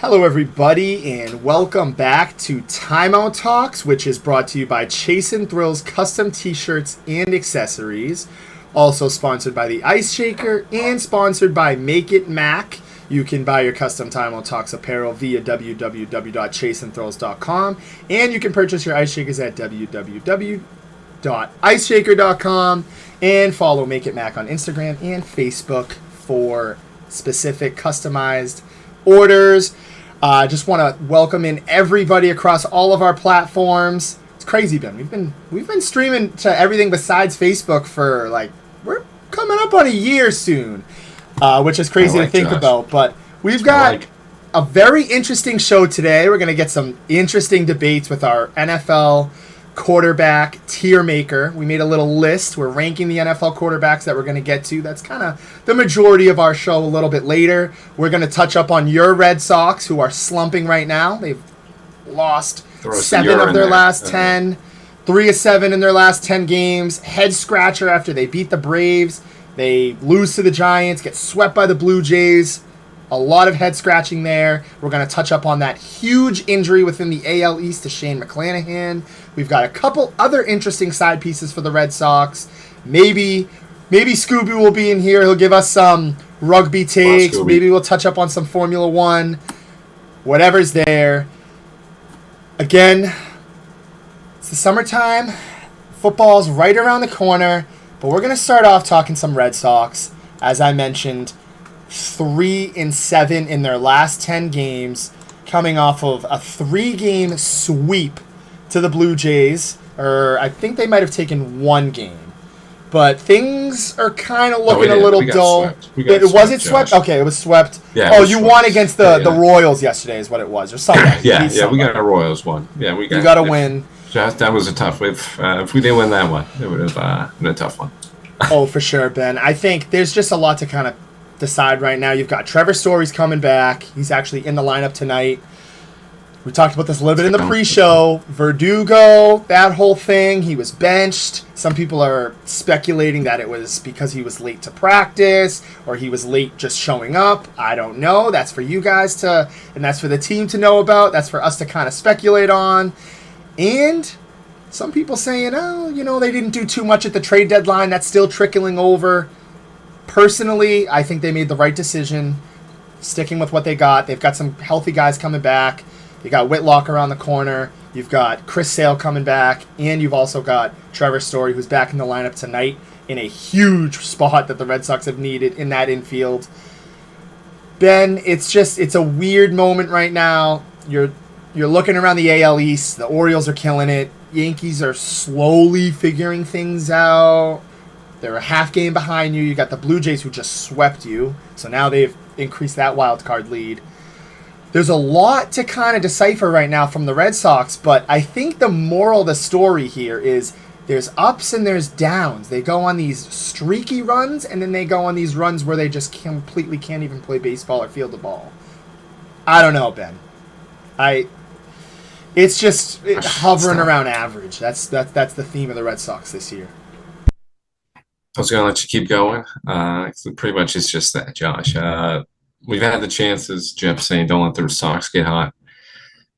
Hello, everybody, and welcome back to Timeout Talks, which is brought to you by Chase and Thrills Custom T-shirts and accessories. Also sponsored by the Ice Shaker and sponsored by Make It Mac. You can buy your custom Timeout Talks apparel via www.chaseandthrills.com, and you can purchase your Ice Shakers at www.iceshaker.com, and follow Make It Mac on Instagram and Facebook for specific customized orders. Just want to welcome in everybody across all of our platforms. It's crazy, Ben. We've been streaming to everything besides Facebook for we're coming up on a year soon, which is crazy to think about. But we've got a very interesting show today. We're going to get some interesting debates with our NFL quarterback tier maker. We made a little list. We're ranking the NFL quarterbacks that we're going to get to. That's kind of the majority of our show a little bit later. We're going to touch up on your Red Sox, who are slumping right now. They've lost 7 of their last 10, 3 of 7 in their last 10 games. Head scratcher after they beat the Braves. They lose to the Giants, get swept by the Blue Jays. A lot of head scratching there. We're going to touch up on that huge injury within the AL East to Shane McClanahan. We've got a couple other interesting side pieces for the Red Sox. Maybe Scooby will be in here. He'll give us some rugby takes. Maybe we'll touch up on some Formula One. Whatever's there. Again, it's the summertime. Football's right around the corner. But we're going to start off talking some Red Sox. As I mentioned, 3-7 in their last 10 games, coming off of a 3-game sweep to the Blue Jays. Or I think they might have taken 1 game. But things are kind of looking a little dull. Was it swept? Okay, it was swept. Yeah, you won against the Royals yesterday is what it was, or something. Yeah, we got a Royals one. Yeah, you got to win. That was a tough one. If we didn't win that one, it would have been a tough one. Oh, for sure, Ben. I think there's just a lot to kind of decide right now. You've got Trevor Story's coming back. He's actually in the lineup tonight. We talked about this a little bit in the pre-show. Verdugo, that whole thing, he was benched. Some people are speculating that it was because he was late to practice or he was late just showing up. I don't know. That's for you guys to, and that's for the team to know about. That's for us to kind of speculate on. And some people saying, they didn't do too much at the trade deadline. That's still trickling over. Personally, I think they made the right decision sticking with what they got. They've got some healthy guys coming back. You got Whitlock around the corner. You've got Chris Sale coming back. And you've also got Trevor Story, who's back in the lineup tonight in a huge spot that the Red Sox have needed in that infield. Ben, it's a weird moment right now. You're looking around the AL East. The Orioles are killing it. Yankees are slowly figuring things out. They're a half game behind you. You got the Blue Jays who just swept you. So now they've increased that wild card lead. There's a lot to kind of decipher right now from the Red Sox, but I think the moral of the story here is there's ups and there's downs. They go on these streaky runs, and then they go on these runs where they just completely can't even play baseball or field the ball. I don't know, Ben. It's just hovering around average. That's the theme of the Red Sox this year. I was going to let you keep going. Pretty much it's just that, Josh. We've had the chances. Jeff saying don't let the Sox get hot.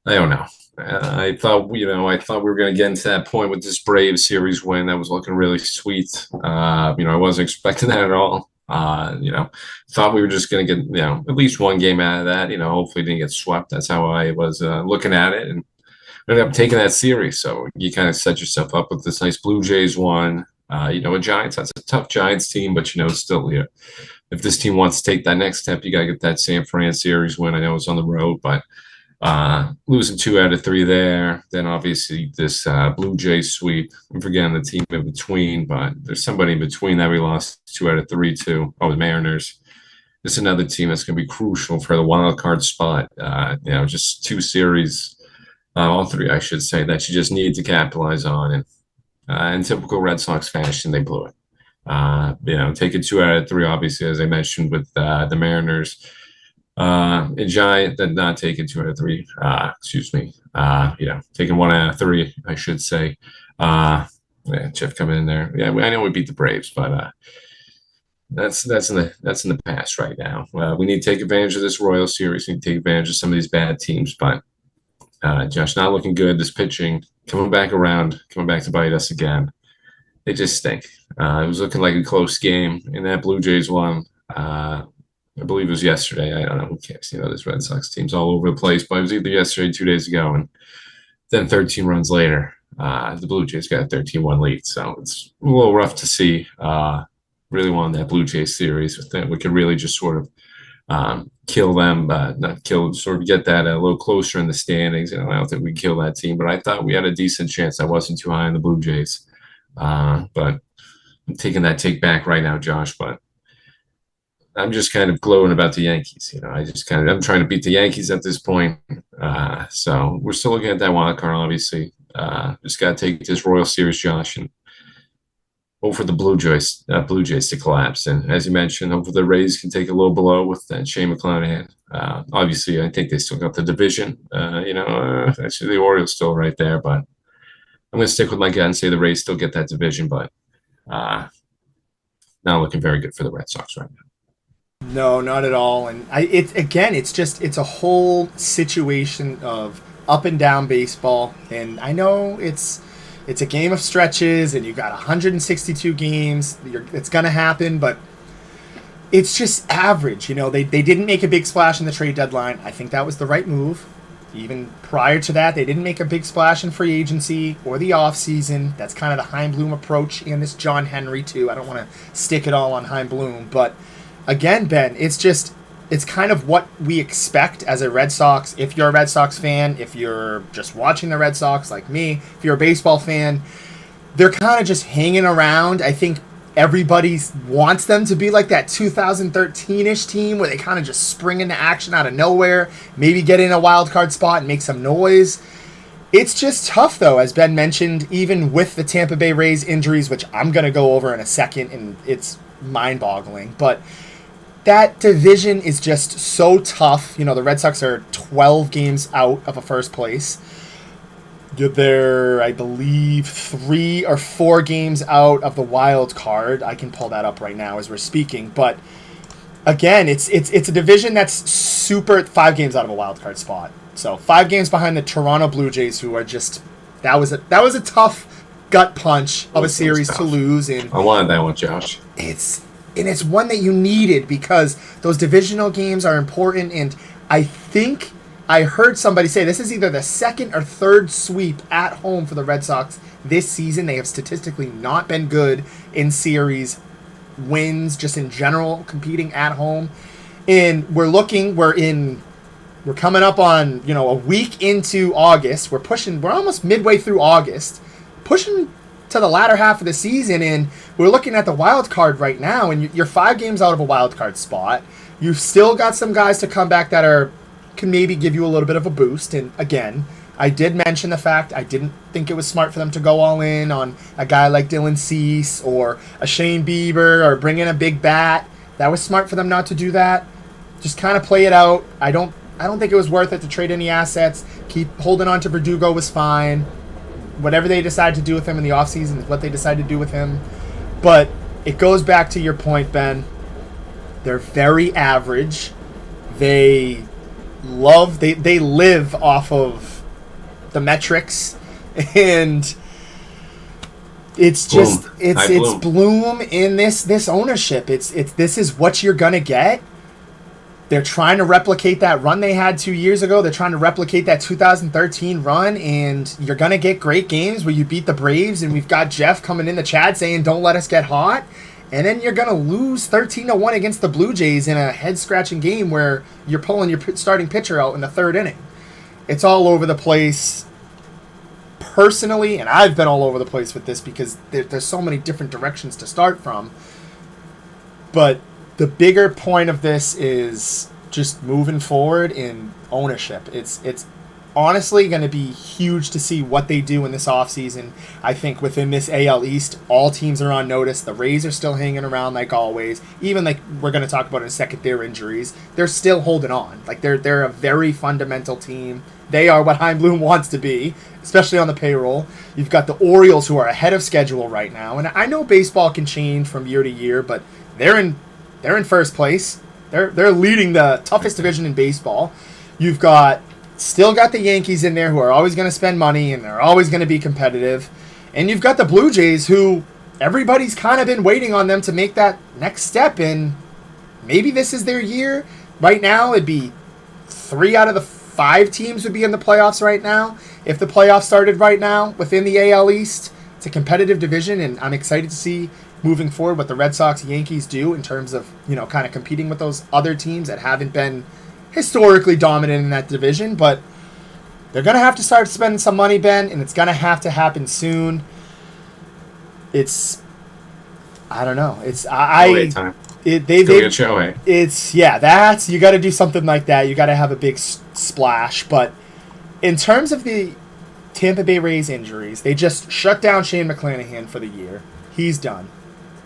I don't know. I thought we were going to get into that point with this Braves series win. That was looking really sweet. I wasn't expecting that at all. Thought we were just going to get at least 1 game out of that. Hopefully didn't get swept. That's how I was looking at it, and ended up taking that series. So you kind of set yourself up with this nice Blue Jays one. A Giants, that's a tough Giants team, but still here. If this team wants to take that next step, you got to get that San Fran series win. I know it's on the road, but losing 2 out of 3 there. Then obviously this Blue Jays sweep. I'm forgetting the team in between, but there's somebody in between that we lost 2 out of 3 to. Oh, the Mariners. This is another team that's going to be crucial for the wild card spot. Just 2 series, all 3, I should say, that you just need to capitalize on. And in typical Red Sox fashion, they blew it. Taking 2 out of 3, obviously, as I mentioned, with the Mariners. A Giant did not take it 2 out of 3. Taking 1 out of 3, I should say. Jeff coming in there. Yeah, I know we beat the Braves, but that's in the past right now. We need to take advantage of this Royal Series. We need to take advantage of some of these bad teams, but Josh, not looking good. This pitching coming back around, coming back to bite us again. They just stink. It was looking like a close game in that Blue Jays one. I believe it was yesterday. I don't know who cares. This Red Sox team's all over the place, but it was either yesterday, 2 days ago, and then 13 runs later, the Blue Jays got a 13-1 lead. So it's a little rough to see. Really wanted that Blue Jays series. We could really just sort of kill them, not kill, sort of get that a little closer in the standings. I don't think we kill that team, but I thought we had a decent chance. I wasn't too high on the Blue Jays, but I'm taking that take back right now, Josh. But I'm just kind of glowing about the Yankees. I'm trying to beat the Yankees at this point. So we're still looking at that wild card, obviously. Just got to take this Royal Series, Josh, and hope for the Blue Jays to collapse. And as you mentioned, hope for the Rays can take a little blow with that Shane McClanahan. Obviously, I think they still got the division. Actually, the Orioles still right there, but I'm going to stick with my gut and say the Rays still get that division, but not looking very good for the Red Sox right now. No, not at all. And it's a whole situation of up and down baseball. And I know it's a game of stretches, and you got 162 games. It's gonna happen, but it's just average. They didn't make a big splash in the trade deadline. I think that was the right move. Even prior to that, they didn't make a big splash in free agency or the offseason. That's kind of the Hein Bloom approach, and this John Henry too. I don't want to stick it all on Hein Bloom, but again, Ben, it's kind of what we expect as a Red Sox. If you're a Red Sox fan, if you're just watching the Red Sox like me, if you're a baseball fan, they're kind of just hanging around. I think everybody wants them to be like that 2013-ish team where they kind of just spring into action out of nowhere, maybe get in a wild card spot and make some noise. It's just tough, though, as Ben mentioned, even with the Tampa Bay Rays injuries, which I'm going to go over in a second, and it's mind-boggling. But that division is just so tough. The Red Sox are 12 games out of a first place. They're, I believe, 3 or 4 games out of the wild card. I can pull that up right now as we're speaking. But again, it's a division that's super 5 games out of a wild card spot. So 5 games behind the Toronto Blue Jays, who are just that was a tough gut punch of a series to lose. And I wanted that one, Josh. It's one that you needed because those divisional games are important. And I think I heard somebody say this is either the second or third sweep at home for the Red Sox this season. They have statistically not been good in series wins, just in general, competing at home. And we're coming up on, a week into August. We're almost midway through August, pushing to the latter half of the season, and we're looking at the wild card right now, and you're 5 games out of a wild card spot. You've still got some guys to come back that can maybe give you a little bit of a boost. And again, I did mention the fact I didn't think it was smart for them to go all in on a guy like Dylan Cease or a Shane Bieber or bring in a big bat. That was smart for them not to do that. Just kind of play it out. I don't think it was worth it to trade any assets. Keep holding on to Verdugo was fine. Whatever they decide to do with him in the offseason is what they decide to do with him. But it goes back to your point, Ben. They're very average. They live off of the metrics, and it's just it's Bloom in this ownership. This is what you're gonna get. They're trying to replicate that run they had 2 years ago. They're trying to replicate that 2013 run, and you're going to get great games where you beat the Braves, and we've got Jeff coming in the chat saying, don't let us get hot. And then you're going to lose 13-1 against the Blue Jays in a head-scratching game where you're pulling your starting pitcher out in the 3rd inning. It's all over the place. Personally, and I've been all over the place with this because there's so many different directions to start from, but the bigger point of this is just moving forward in ownership. It's honestly going to be huge to see what they do in this offseason. I think within this AL East, all teams are on notice. The Rays are still hanging around like always. Even like we're going to talk about in a second, their injuries. They're still holding on. Like they're a very fundamental team. They are what Hein Bloom wants to be, especially on the payroll. You've got the Orioles who are ahead of schedule right now. And I know baseball can change from year to year, but they're in first place. They're leading the toughest division in baseball. You've still got the Yankees in there who are always going to spend money and they're always going to be competitive. And you've got the Blue Jays who everybody's kind of been waiting on them to make that next step, and maybe this is their year. Right now, it'd be 3 out of the 5 teams would be in the playoffs right now. If the playoffs started right now within the AL East, it's a competitive division, and I'm excited to see moving forward what the Red Sox, Yankees do in terms of, kind of competing with those other teams that haven't been historically dominant in that division. But they're going to have to start spending some money, Ben, and it's going to have to happen soon. I don't know. It's time. That's you got to do something like that. You got to have a big splash. But in terms of the Tampa Bay Rays injuries, they just shut down Shane McClanahan for the year. He's done.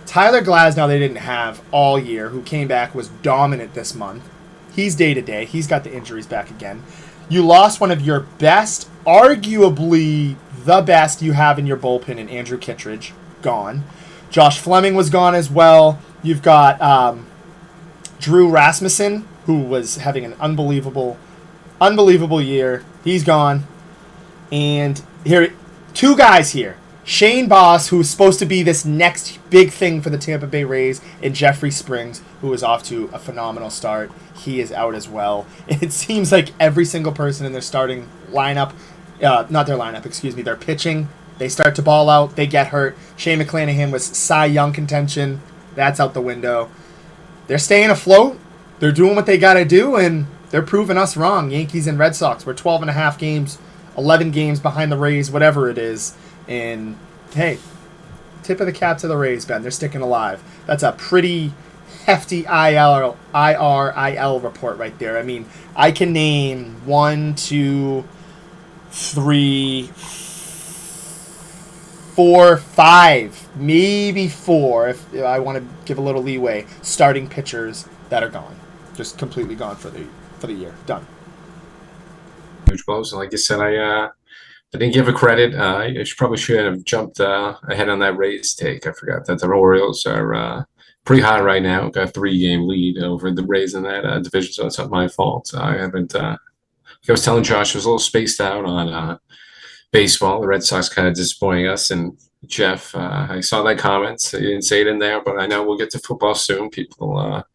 Tyler Glasnow they didn't have all year, who came back, was dominant this month. He's day-to-day. He's got the injuries back again. You lost one of your best, arguably the best you have in your bullpen in Andrew Kittredge, gone. Josh Fleming was gone as well. You've got Drew Rasmussen, who was having an unbelievable year. He's gone. And here, 2 guys here. Shane Boss, who's supposed to be this next big thing for the Tampa Bay Rays, and Jeffrey Springs, who is off to a phenomenal start. He is out as well. It seems like every single person in their starting lineup, not their lineup, excuse me, their pitching, they start to ball out, they get hurt. Shane McClanahan was Cy Young contention. That's out the window. They're staying afloat. They're doing what they got to do, and they're proving us wrong. Yankees and Red Sox, we're 12.5 games, 11 games behind the Rays, whatever it is. And, hey, tip of the cap to the Rays, Ben. They're sticking alive. That's a pretty hefty IRL report right there. I mean, I can name 1, 2, 3, 4, 5, maybe 4, if I want to give a little leeway, starting pitchers that are gone. Just completely gone for the year. Done. Huge blows. Like you said, I didn't give a credit. I probably should have jumped ahead on that Rays take. I forgot that the Orioles are pretty hot right now. Got a 3-game lead over the Rays in that division, so it's not my fault. I haven't. I was telling Josh, I was a little spaced out on baseball. The Red Sox kind of disappointing us. And Jeff, I saw that comment. So you didn't say it in there, but I know we'll get to football soon. People want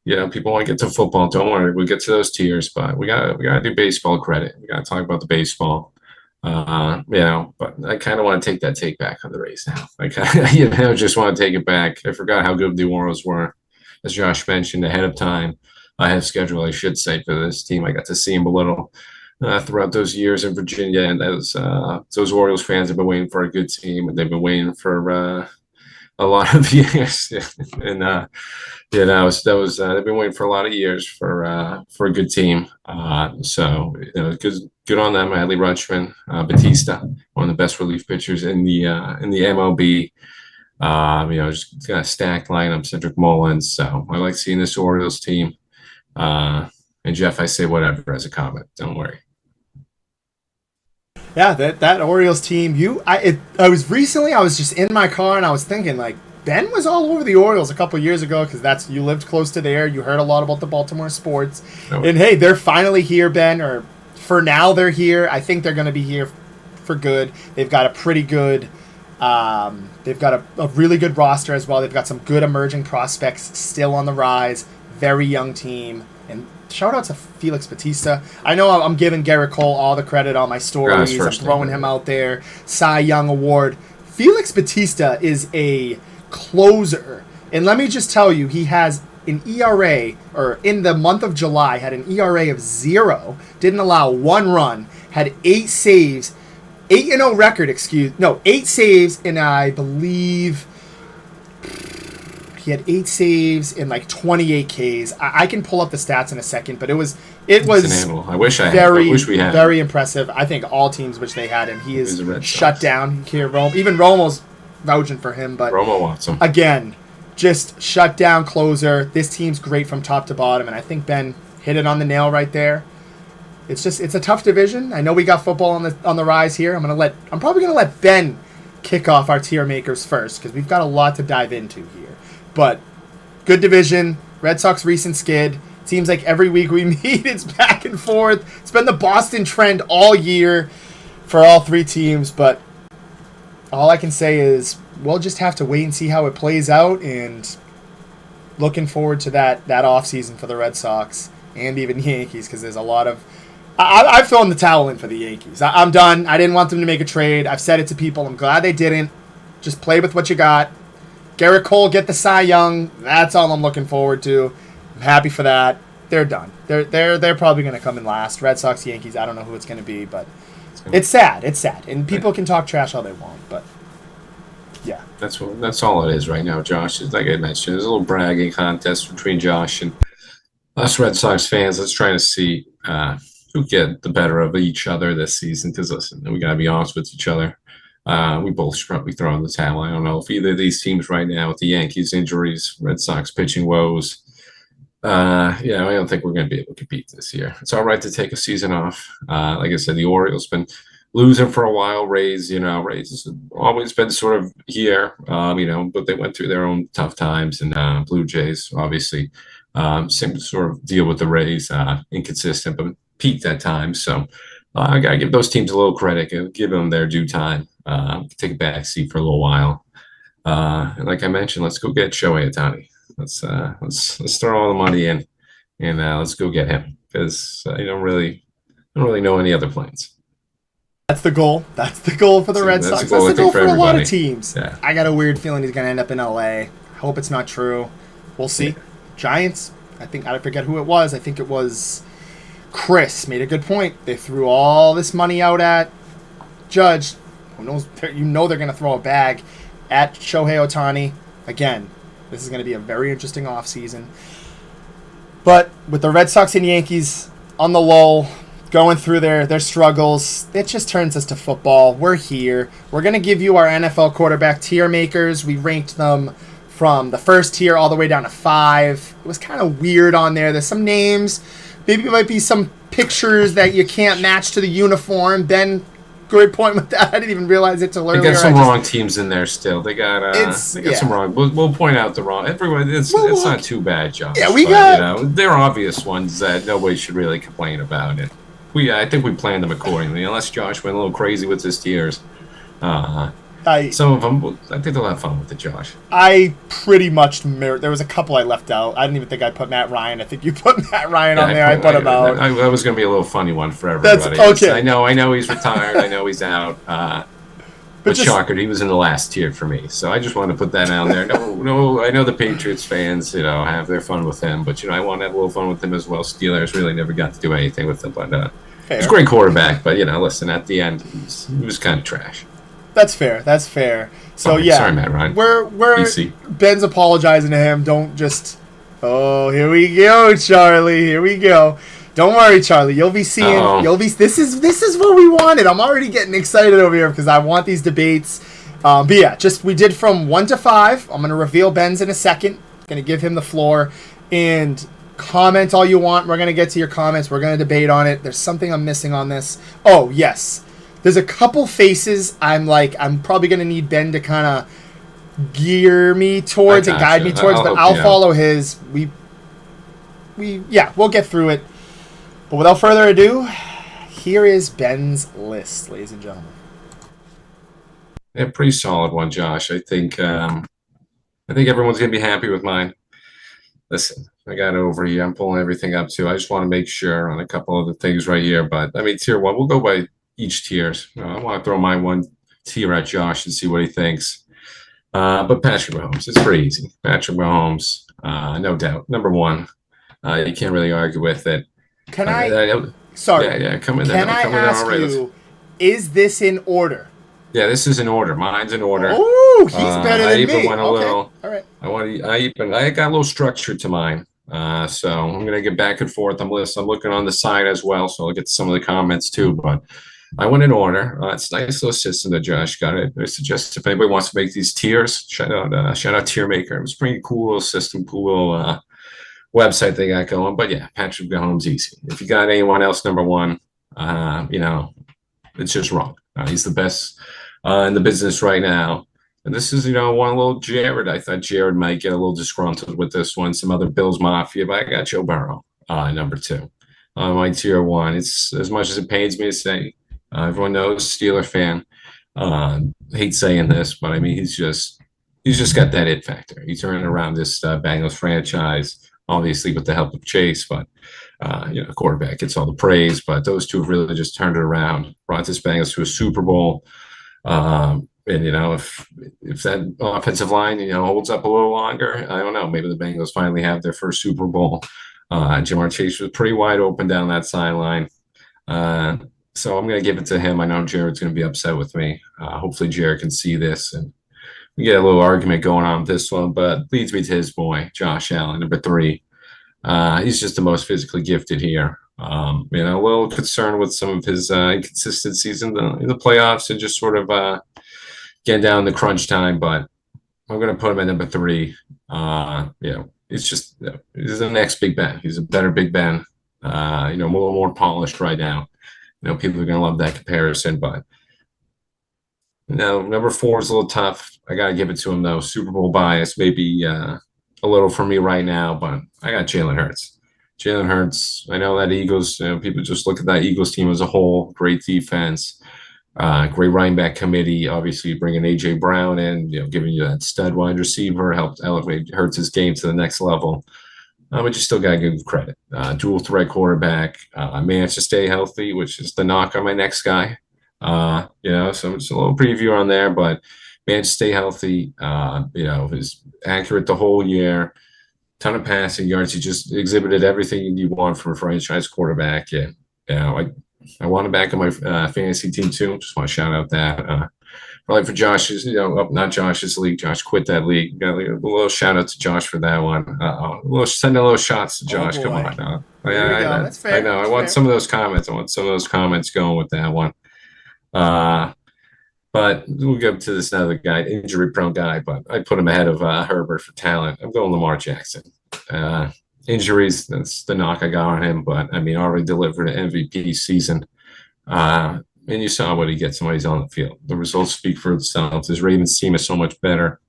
to get to football. Don't worry, we'll get to those tiers. But we gotta do baseball credit. We gotta talk about the baseball. But I kind of want to take that take back on the Rays now. Just want to take it back. I forgot how good the Orioles were, as Josh mentioned, ahead of time, ahead of schedule, I should say, for this team. I got to see him a little throughout those years in Virginia, and those Orioles fans have been waiting for a good team, and they've been waiting for a lot of years. And they've been waiting for a lot of years for a good team. So good on them. Adley Rutschman, Batista, one of the best relief pitchers in the MLB. Just got a stacked lineup. Cedric Mullins. So I like seeing this Orioles team. And Jeff, I say whatever as a comment. Don't worry. Yeah, that Orioles team. I was just in my car and I was thinking, like, Ben was all over the Orioles a couple years ago because you lived close to there. You heard a lot about the Baltimore sports. And hey, they're finally here, Ben. Or for now, they're here. I think they're going to be here for good. They've got a pretty good. They've got a really good roster as well. They've got some good emerging prospects still on the rise. Very young team. And shout out to Felix Batista. I know I'm giving Garrett Cole all the credit on my stories. I'm throwing him out there. Cy Young Award. Felix Batista is a closer. And let me just tell you, he has an ERA, or in the month of July, had an ERA of 0. Didn't allow 1 run. Had 8 saves. 8-0 record, 8 saves, and I believe he had 8 saves in like 28 Ks. I can pull up the stats in a second, but it was I wish we had. Very impressive. I think all teams wish they had him. He is shut down here. Even Romo's vouching for him, but Romo wants him again. Just shut down closer. This team's great from top to bottom, and I think Ben hit it on the nail right there. It's a tough division. I know we got football on the rise here. I'm probably gonna let Ben kick off our tier makers first because we've got a lot to dive into here. But good division. Red Sox recent skid. Seems like every week we meet, it's back and forth. It's been the Boston trend all year for all three teams, but all I can say is we'll just have to wait and see how it plays out, and looking forward to that offseason for the Red Sox and even the Yankees, because there's a lot of... I've thrown the towel in for the Yankees. I'm done. I didn't want them to make a trade. I've said it to people. I'm glad they didn't. Just play with what you got. Garrett Cole, get the Cy Young. That's all I'm looking forward to. I'm happy for that. They're done. They're probably going to come in last. Red Sox, Yankees, I don't know who it's going to be, but it's sad. It's sad. And people can talk trash all they want, but yeah. That's all it is right now, Josh. It's like I mentioned, there's a little bragging contest between Josh and us Red Sox fans. Let's try to see who get the better of each other this season, because listen, we got to be honest with each other. We both should probably throw in the towel. I don't know if either of these teams right now, with the Yankees injuries, Red Sox pitching woes, I don't think we're going to be able to compete this year. It's all right to take a season off. Like I said, the Orioles been losing for a while. Rays have always been sort of here, but they went through their own tough times. And Blue Jays, obviously, seem to sort of deal with the Rays, inconsistent, but peaked at times. So I got to give those teams a little credit, give them their due time, take a back seat for a little while. And like I mentioned, let's go get Shohei Ohtani. Let's throw all the money in, and let's go get him, because I don't really know any other plans. That's the goal. That's the goal for the Red Sox. That's the goal for a lot of teams. Yeah. I got a weird feeling he's going to end up in LA. I hope it's not true. We'll see. Yeah. Giants, I forget who it was. I think it was Chris made a good point. They threw all this money out at Judge. Who knows? They're going to throw a bag at Shohei Ohtani. Again, this is going to be a very interesting offseason. But with the Red Sox and Yankees on the lull, going through their struggles, it just turns us to football. We're here. We're going to give you our NFL quarterback tier makers. We ranked them from the first tier all the way down to 5. It was kind of weird on there. There's some names. Maybe it might be some pictures that you can't match to the uniform. Ben, great point with that. I didn't even realize it till earlier. They got some wrong teams in there still. They got some wrong. We'll point out the wrong. Everyone, it's not too bad, Josh. Yeah, there are obvious ones that nobody should really complain about it. I think we planned them accordingly, unless Josh went a little crazy with his tiers. Some of them, I think they'll have fun with it, Josh. I pretty much mirrored. There was a couple I left out. I didn't even think I put Matt Ryan. I think you put Matt Ryan on there. I put him out. That was going to be a little funny one for everybody. That's okay. I know he's retired. I know he's out. But shocker, he was in the last tier for me. So I just wanted to put that out there. No, I know the Patriots fans, have their fun with him. But, I want to have a little fun with him as well. Steelers really never got to do anything with him. But he's a great quarterback. But, listen, at the end, he was kind of trash. That's fair. So, sorry, Matt Ryan. We're Easy. Ben's apologizing to him. Don't just... Oh, here we go, Charlie. Here we go. Don't worry, Charlie. You'll be seeing... This is what we wanted. I'm already getting excited over here because I want these debates. But yeah, we did from 1 to 5. I'm going to reveal Ben's in a second. Going to give him the floor. And comment all you want. We're going to get to your comments. We're going to debate on it. There's something I'm missing on this. Oh, yes. There's a couple faces I'm probably going to need Ben to kind of gear me towards and guide me towards, but I'll follow his. We'll get through it. But without further ado, here is Ben's list, ladies and gentlemen. Yeah, pretty solid one, Josh. I think everyone's going to be happy with mine. Listen, I got it over here. I'm pulling everything up too. I just want to make sure on a couple of the things right here. But tier 1, we'll go by each tiers. I want to throw my one tier at Josh and see what he thinks. But Patrick Mahomes, it's pretty easy. Patrick Mahomes, no doubt, number 1. You can't really argue with it. Can sorry. Yeah, come in there. Can I ask you, is this in order? Yeah, this is in order. Mine's in order. Oh, he's better than me. I even went a little. All right. I got a little structure to mine. So I'm gonna get back and forth. I'm looking on the side as well, so I'll get to some of the comments too. But I went in order. It's a nice little system that Josh got it. I suggest if anybody wants to make these tiers, shout out Tier Maker. It was a pretty cool little system, cool little website they got going. But yeah, Patrick Mahomes easy. If you got anyone else number 1, it's just wrong. He's the best in the business right now. And this is, one little Jared. I thought Jared might get a little disgruntled with this one. Some other Bills Mafia, but I got Joe Burrow, number two. My tier one. It's as much as it pains me to say. Everyone knows Steeler fan. Hate saying this, but I mean he's just got that it factor. He's turning around this Bengals franchise, obviously with the help of Chase, but quarterback gets all the praise. But those two have really just turned it around, brought this Bengals to a Super Bowl. And if that offensive line holds up a little longer, I don't know. Maybe the Bengals finally have their first Super Bowl. Jamar Chase was pretty wide open down that sideline. So I'm going to give it to him. I know Jared's going to be upset with me. Hopefully Jared can see this and we get a little argument going on with this one, but leads me to his boy, Josh Allen, number three. He's just the most physically gifted here. A little concerned with some of his inconsistencies in the playoffs and just sort of getting down the crunch time, but I'm going to put him at number three. It's just he's the next Big Ben. He's a better Big Ben. A little more polished right now. People are going to love that comparison, but number four is a little tough. I got to give it to him though. Super Bowl bias, maybe a little for me right now, but I got Jalen Hurts. Jalen Hurts. I know that Eagles. People just look at that Eagles team as a whole. Great defense. Great running back committee, obviously bringing A.J. Brown in, giving you that stud wide receiver, helped elevate Hurts' game to the next level. But you still got to give credit. Dual threat quarterback, managed to stay healthy, which is the knock on my next guy. So it's a little preview on there, but managed to stay healthy. Was accurate the whole year. Ton of passing yards. He just exhibited everything you want from a franchise quarterback. And I want him back on my fantasy team too. Just want to shout out that. Probably for Josh's, not Josh's league. Josh quit that league. Got a little shout out to Josh for that one. Send a little shots to Josh. Come on. There we go. That's fair. I know. I want some of those comments. I want some of those comments going with that one. But we'll go to this other guy, injury-prone guy, but I put him ahead of Herbert for talent. I'm going Lamar Jackson. Injuries, that's the knock I got on him, but I mean, already delivered an MVP season. And you saw what he gets when he's on the field. The results speak for themselves. His Ravens team is so much better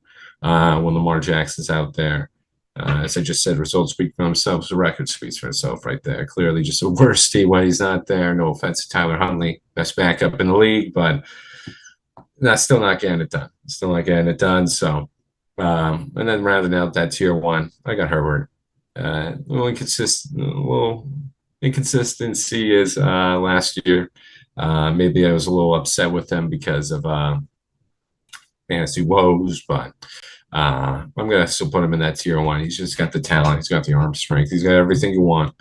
when Lamar Jackson's out there. As I just said, results speak for themselves. The record speaks for itself right there. Clearly just a worse team when he's not there. No offense to Tyler Huntley, best backup in the league, but that's still not getting it done. Still not getting it done. So, and then rounding out that tier one, I got Herbert. A little inconsistency is last year. Maybe I was a little upset with him because of fantasy woes, but I'm going to still put him in that tier one. He's just got the talent. He's got the arm strength. He's got everything you want.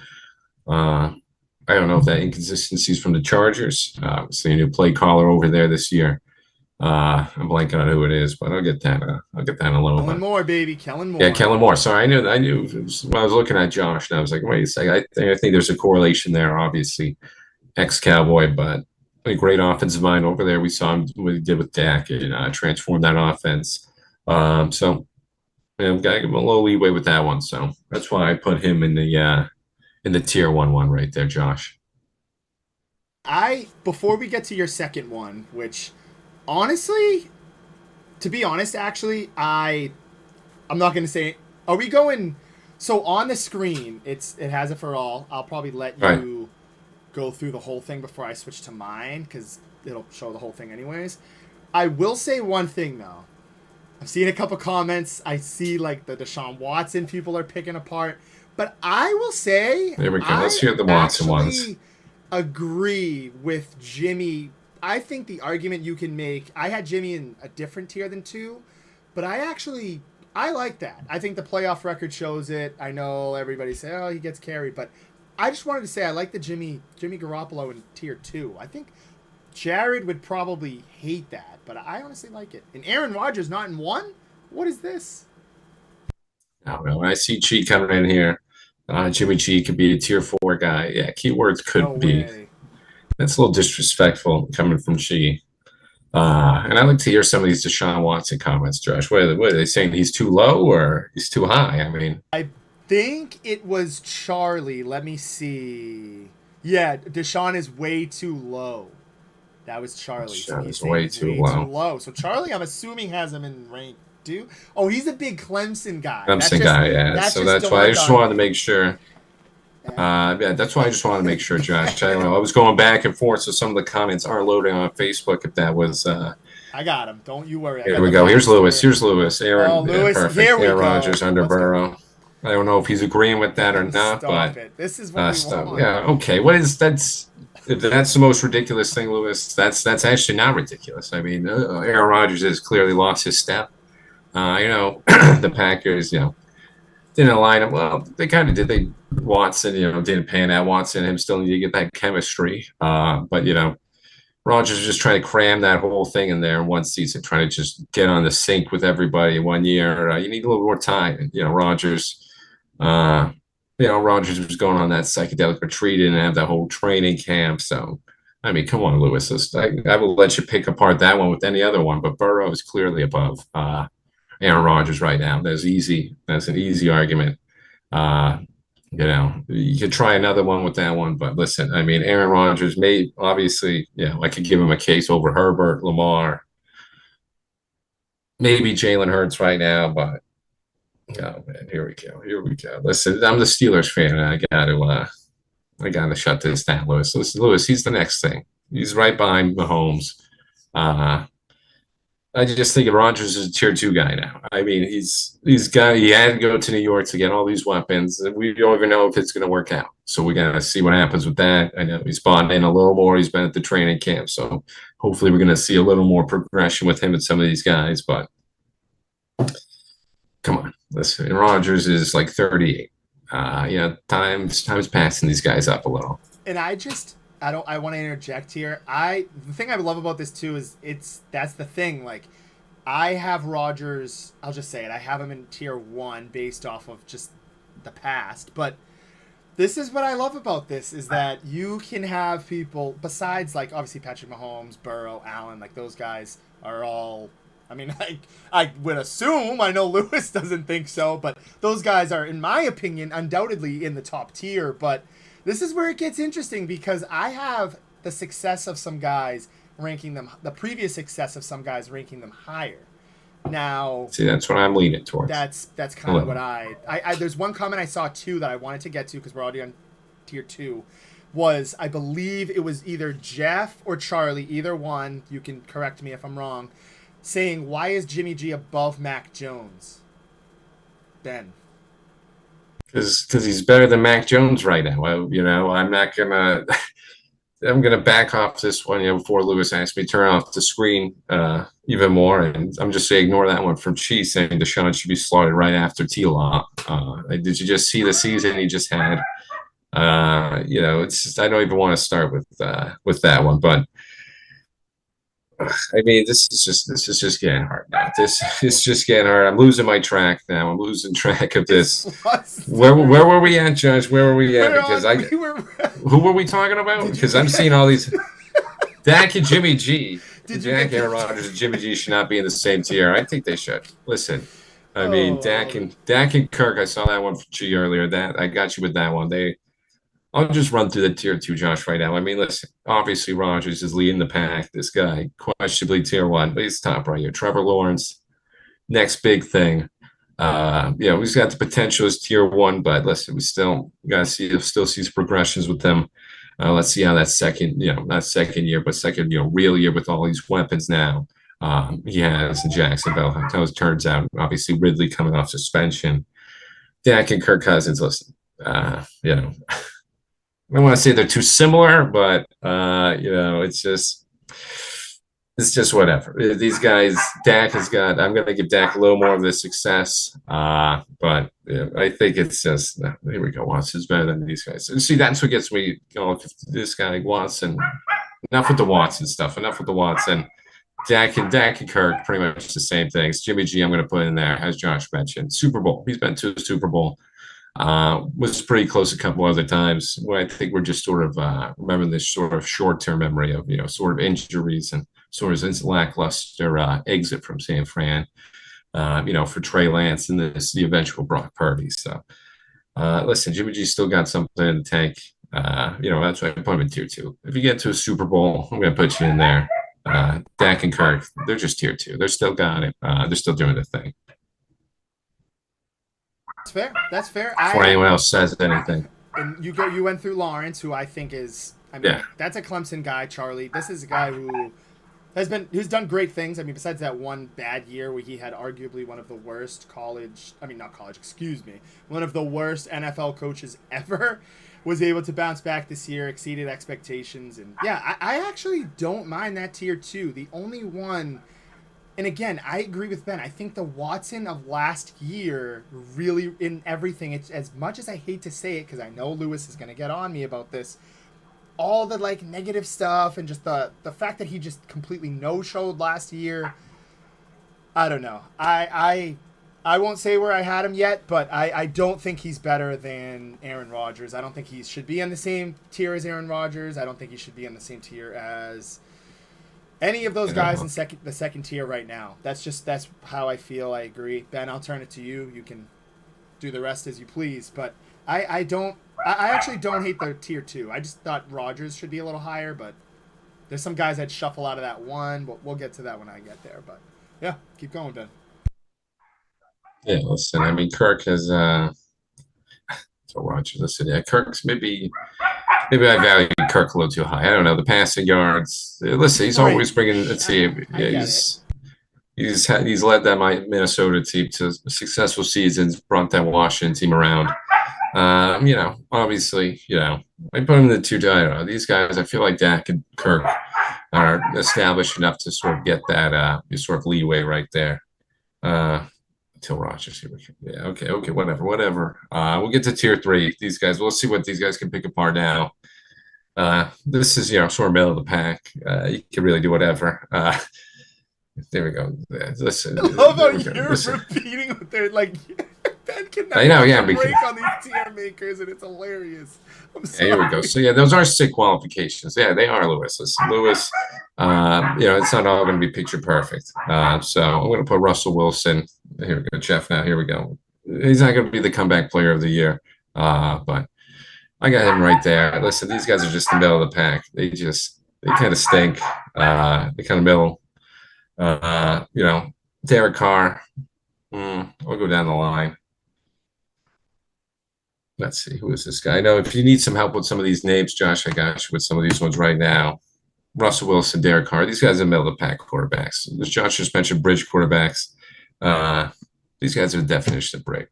I don't know if that inconsistency is from the Chargers. Obviously, a new play caller over there this year. I'm blanking on who it is, but I'll get that. I'll get that in a little bit. Kellen Moore, baby, Kellen Moore. Yeah, Kellen Moore. Sorry, I knew. When I was looking at Josh, and I was like, wait a second. I think there's a correlation there. Obviously, ex-Cowboy, but a great offensive mind over there. We saw him what he did with Dak and transformed that offense. So gotta give him a little leeway with that one. So that's why I put him in the tier one right there, Josh. Before we get to your second one, which honestly, to be honest, actually, I'm not going to say. Are we going? So on the screen, it has it for all. I'll probably let you go through the whole thing before I switch to mine because it'll show the whole thing anyways. I will say one thing though. I've seen a couple comments. I see like the Deshaun Watson people are picking apart, but I will say there we go. Let's hear the Watson ones. Agree with Jimmy. I think the argument you can make, I had Jimmy in a different tier than two, but I like that. I think the playoff record shows it. I know everybody say, oh, he gets carried, but I just wanted to say I like the Jimmy Garoppolo in tier two. I think Jared would probably hate that, but I honestly like it. And Aaron Rodgers not in one? What is this? I don't know. When I see Chi coming in here, Jimmy G could be a tier four guy. Yeah, keywords could be. Way. That's a little disrespectful coming from Chi. And I like to hear some of these Deshaun Watson comments, Josh. What are they saying? He's too low or he's too high? I mean, I think it was Charlie. Let me see. Yeah, Deshaun is way too low. That was Charlie. So Shot he's is saying way he's too way too low. low. So Charlie, I'm assuming, has him in rank 2. Oh, he's a big Clemson guy. Clemson guy, yeah. That So just that's why I dawned just on wanted to me. make sure. Yeah, that's why I just wanted to make sure, Josh. I don't know. I I was going back and forth, so some of the comments aren't loading on Facebook. If that was, got him. Don't you worry. I here got we the go. Here's max Lewis. here. Here's Lewis. Oh, Aaron, yeah, Lewis, perfect. here we Aaron go. Rodgers under Let's go. Burrow. I don't know if he's agreeing with that or not, Stop but it. This is what we so want. yeah, okay. What is that's? If that's the most ridiculous thing, Lewis. That's actually not ridiculous. I mean, Aaron Rodgers has clearly lost his step. The Packers, didn't line up. Well, they kind of did. They Watson, didn't pan out. Watson and him still need to get that chemistry. But Rodgers just trying to cram that whole thing in there in one season, trying to just get on the sync with everybody in 1 year. You need a little more time. And, uh, Rodgers was going on that psychedelic retreat and have that whole training camp. So, I mean, come on, Lewis. I will let you pick apart that one with any other one, but Burrow is clearly above Aaron Rodgers right now. That's easy. That's an easy argument. Uh, you could try another one with that one, but listen, I mean, Aaron Rodgers may obviously, I could give him a case over Herbert, Lamar, maybe Jalen Hurts right now, but oh man, here we go. Here we go. Listen, I'm the Steelers fan, and I gotta shut this down, Lewis. Listen, Lewis, he's the next thing. He's right behind Mahomes. Uh, I just think Rodgers is a tier 2 guy now. I mean, he had to go to New York to get all these weapons, and we don't even know if it's going to work out. So we got to see what happens with that. I know he's bought in a little more. He's been at the training camp, so hopefully we're going to see a little more progression with him and some of these guys. But come on, listen, Rodgers is like 38. Time's passing these guys up a little. And I want to interject here. The thing I love about this too is that's the thing. Like, I have Rodgers. I'll just say it. I have him in tier 1 based off of just the past. But this is what I love about this is that you can have people besides, like, obviously Patrick Mahomes, Burrow, Allen. Like, those guys are all. I mean, I would assume. I know Lewis doesn't think so, but those guys are, in my opinion, undoubtedly in the top tier. But this is where it gets interesting because I have the success of some guys ranking them, the previous success of some guys ranking them higher. Now, See, that's what I'm leaning towards. that's kind of what I there's one comment I saw too that I wanted to get to because we're already on tier 2. Was I believe it was either Jeff or Charlie, either one. You can correct me if I'm wrong. Saying, why is Jimmy G above Mac Jones? Ben. Because he's better than Mac Jones right now. I'm gonna back off this one. Before Lewis asked me to turn off the screen even more, and I'm just saying ignore that one from Chi saying Deshaun should be slaughtered right after T-Law. Did you just see the season he just had? It's just I don't even want to start with that one, but. I mean, this is just getting hard now. This is just getting hard. I'm losing my track now. I'm losing track of this. Where were we at, Judge? Where were we at? Because who were we talking about? Because I'm seeing all these Dak and Jimmy G. Dak, Aaron Rodgers, and Jimmy G should not be in the same tier. I think they should. Listen, I mean, Dak and Kirk. I saw that one for G earlier. That I got you with that one. I'll just run through the tier 2, Josh, right now. I mean, listen, obviously Rodgers is leading the pack. This guy, questionably tier 1, but he's top right here. Trevor Lawrence, next big thing. He's got the potential as tier 1, but listen, we still got to still see his progressions with them. Let's see how that second, not second year, but second, real year with all these weapons now. He has in Jacksonville. How it turns out, obviously Ridley coming off suspension. Dak and Kirk Cousins, listen, I don't want to say they're too similar, but it's just whatever. These guys, Dak has got. I'm going to give Dak a little more of the success, but I think it's just here we go. Watson's better than these guys. See, that's what gets me. This guy Watson. Enough with the Watson stuff. Enough with the Watson. Dak and Kirk, pretty much the same things. Jimmy G, I'm going to put in there, as Josh mentioned. Super Bowl. He's been to the Super Bowl. Was pretty close a couple other times. Well, I think we're just sort of remembering this sort of short-term memory of sort of injuries and sort of this lackluster exit from San Fran. For Trey Lance and the eventual Brock Purdy. So, listen, Jimmy G still got something in the tank. That's why I put him in tier two. If you get to a Super Bowl, I'm going to put you in there. Dak and Kirk, they're just tier two. They're still got it. They're still doing the thing. That's fair. That's fair. Before anyone else says anything. And you went through Lawrence, who I think is, I mean, Yeah. that's a Clemson guy. Charlie, this is a guy who's done great things. I mean, besides that one bad year where he had arguably one of the worst not college, excuse me, one of the worst NFL coaches ever, was able to bounce back this year, exceeded expectations, and yeah, I actually don't mind that tier two. The only one. And again, I agree with Ben. I think the Watson of last year really, in everything, it's as much as I hate to say it, because I know Lewis is going to get on me about this, all the like negative stuff and just the fact that he just completely no-showed last year. I don't know. I won't say where I had him yet, but I don't think he's better than Aaron Rodgers. I don't think he should be in the same tier as Aaron Rodgers. I don't think he should be in the same tier as any of those guys in the second tier right now. That's how I feel. I agree. Ben, I'll turn it to you. You can do the rest as you please. But I actually don't hate the tier two. I just thought Rodgers should be a little higher, but there's some guys I'd shuffle out of that one. But we'll get to that when I get there. But yeah, keep going, Ben. Yeah, listen, I mean, Kirk has, so Roger, listen, yeah, Kirk's maybe I value Kirk a little too high. I don't know. The passing yards, listen, he's always bringing, let's see, I get it. he's led that Minnesota team to successful seasons, brought that Washington team around. Obviously, I put him in the two. I don't know. These guys, I feel like Dak and Kirk are established enough to sort of get that sort of leeway right there. Until Rogers here. Yeah, okay, whatever. We'll get to tier three. These guys, we'll see what these guys can pick apart now. This is sort of middle of the pack. You can really do whatever. There we go. Listen, I love how you're repeating what they're like. Ben cannot I know, yeah, break on these tier makers, and it's hilarious. I'm sorry. Here we go. So yeah, those are sick qualifications. Yeah, they are, Lewis. Listen, Lewis, it's not all going to be picture perfect. So I'm going to put Russell Wilson. Here we go, Jeff. Now here we go. He's not going to be the comeback player of the year, but I got him right there. Listen, these guys are just in the middle of the pack. They kind of stink. They kind of middle. Derek Carr. I'll go down the line. Let's see, who is this guy? I know if you need some help with some of these names, Josh, I got you with some of these ones right now. Russell Wilson, Derek Carr. These guys are middle of the pack quarterbacks. As Josh just mentioned, bridge quarterbacks. These guys are the definition of break.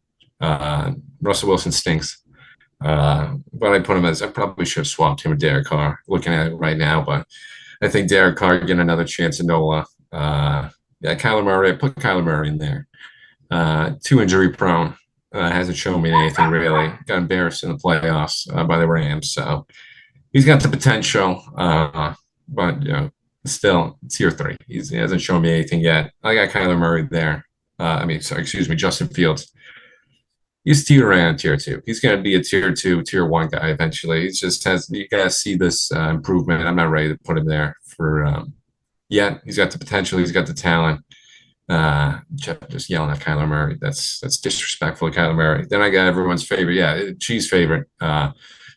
Russell Wilson stinks. But I put him as, I probably should have swapped him with Derek Carr, looking at it right now, but I think Derek Carr getting another chance at NOLA. Kyler Murray, I put Kyler Murray in there. Too injury prone. Hasn't shown me anything really. Got embarrassed in the playoffs by the Rams, so he's got the potential, but still tier three. He hasn't shown me anything yet. I got Kyler Murray there. Justin Fields. He's teeter around tier two. He's going to be a tier two, tier one guy eventually. He just has, you got to see this improvement. I'm not ready to put him there for yet. He's got the potential. He's got the talent. Jeff just yelling at Kyler Murray. That's disrespectful to Kyler Murray. Then I got everyone's favorite. Yeah, G's favorite. I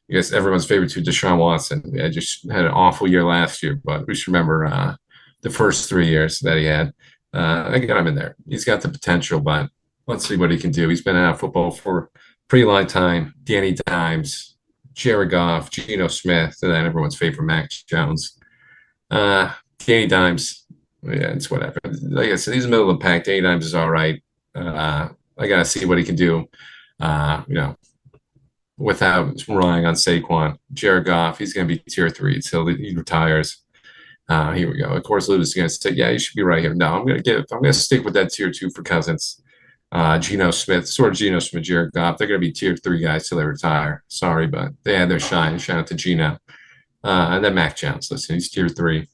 guess everyone's favorite too, Deshaun Watson. Yeah, just had an awful year last year, but we should remember the first 3 years that he had. I got him in there. He's got the potential, but let's see what he can do. He's been out of football for a pretty long time. Danny Dimes, Jared Goff, Geno Smith, and then everyone's favorite Mac Jones. Danny Dimes. Yeah, it's whatever. Like I said, he's in the middle of the pack. Danny Dimes is all right. I got to see what he can do, without relying on Saquon. Jared Goff, he's going to be tier three until he retires. Here we go. Of course, Lewis is going to say, yeah, you should be right here. No, I'm going to stick with that tier two for Cousins. Geno Smith, Jared Goff. They're going to be tier three guys till they retire. Sorry, but they had their shine. Shout out to Geno. And then Mac Jones. Listen, he's tier three.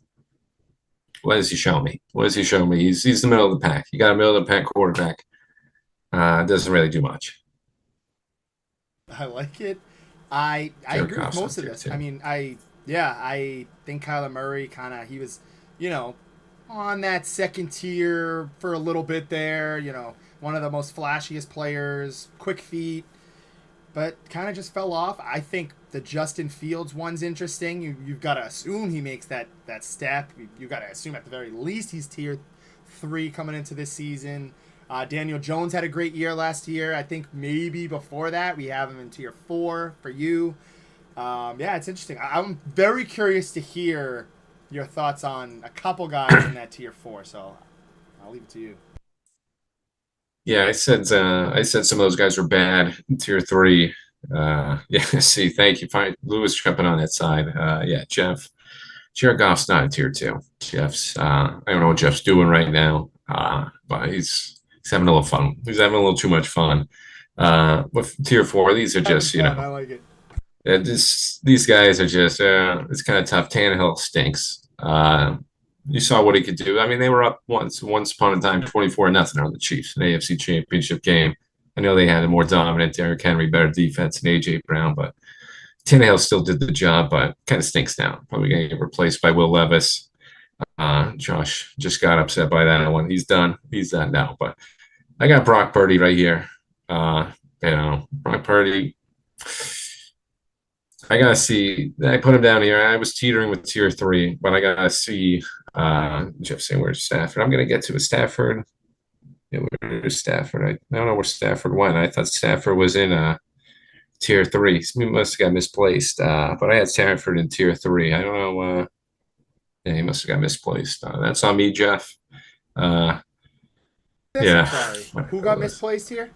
What does he show me? He's the middle of the pack. You got a middle of the pack quarterback. Doesn't really do much. I like it. I agree with most of this. I mean, I think Kyler Murray he was, on that second tier for a little bit there. One of the most flashiest players, quick feet. but kind of just fell off. I think the Justin Fields one's interesting. You've got to assume he makes that step. You got to assume at the very least he's tier 3 coming into this season. Daniel Jones had a great year last year. I think maybe before that we have him in tier 4 for you. Yeah, it's interesting. I'm very curious to hear your thoughts on a couple guys in that tier 4. So I'll leave it to you. Yeah, I said some of those guys were bad in tier 3. Yeah, see, thank you. Fine, Lewis jumping on that side. Yeah, Jeff. Jared Goff's not in tier 2. I don't know what Jeff's doing right now, but he's having a little fun. He's having a little too much fun. With tier 4, these are Having just, fun. I like it. these guys are just, it's kind of tough. Tannehill stinks. You saw what he could do. I mean, they were up once upon a time, 24-0 on the Chiefs, an AFC Championship game. I know they had a more dominant Derrick Henry, better defense than AJ Brown, but Tannehill still did the job, but kind of stinks now. Probably going to get replaced by Will Levis. Josh just got upset by that one. He's done. He's done now. But I got Brock Purdy right here. Brock Purdy. I gotta see. I put him down here. I was teetering with tier 3, but I gotta see. Jeff saying where's Stafford? I'm gonna get to a Stafford. Yeah, where's Stafford? I don't know where Stafford went. I thought Stafford was in tier 3. He must have got misplaced. But I had Stafford in tier 3. I don't know. Yeah, he must have got misplaced. That's on me, Jeff. Uh, I'm yeah. sorry. Who got misplaced here?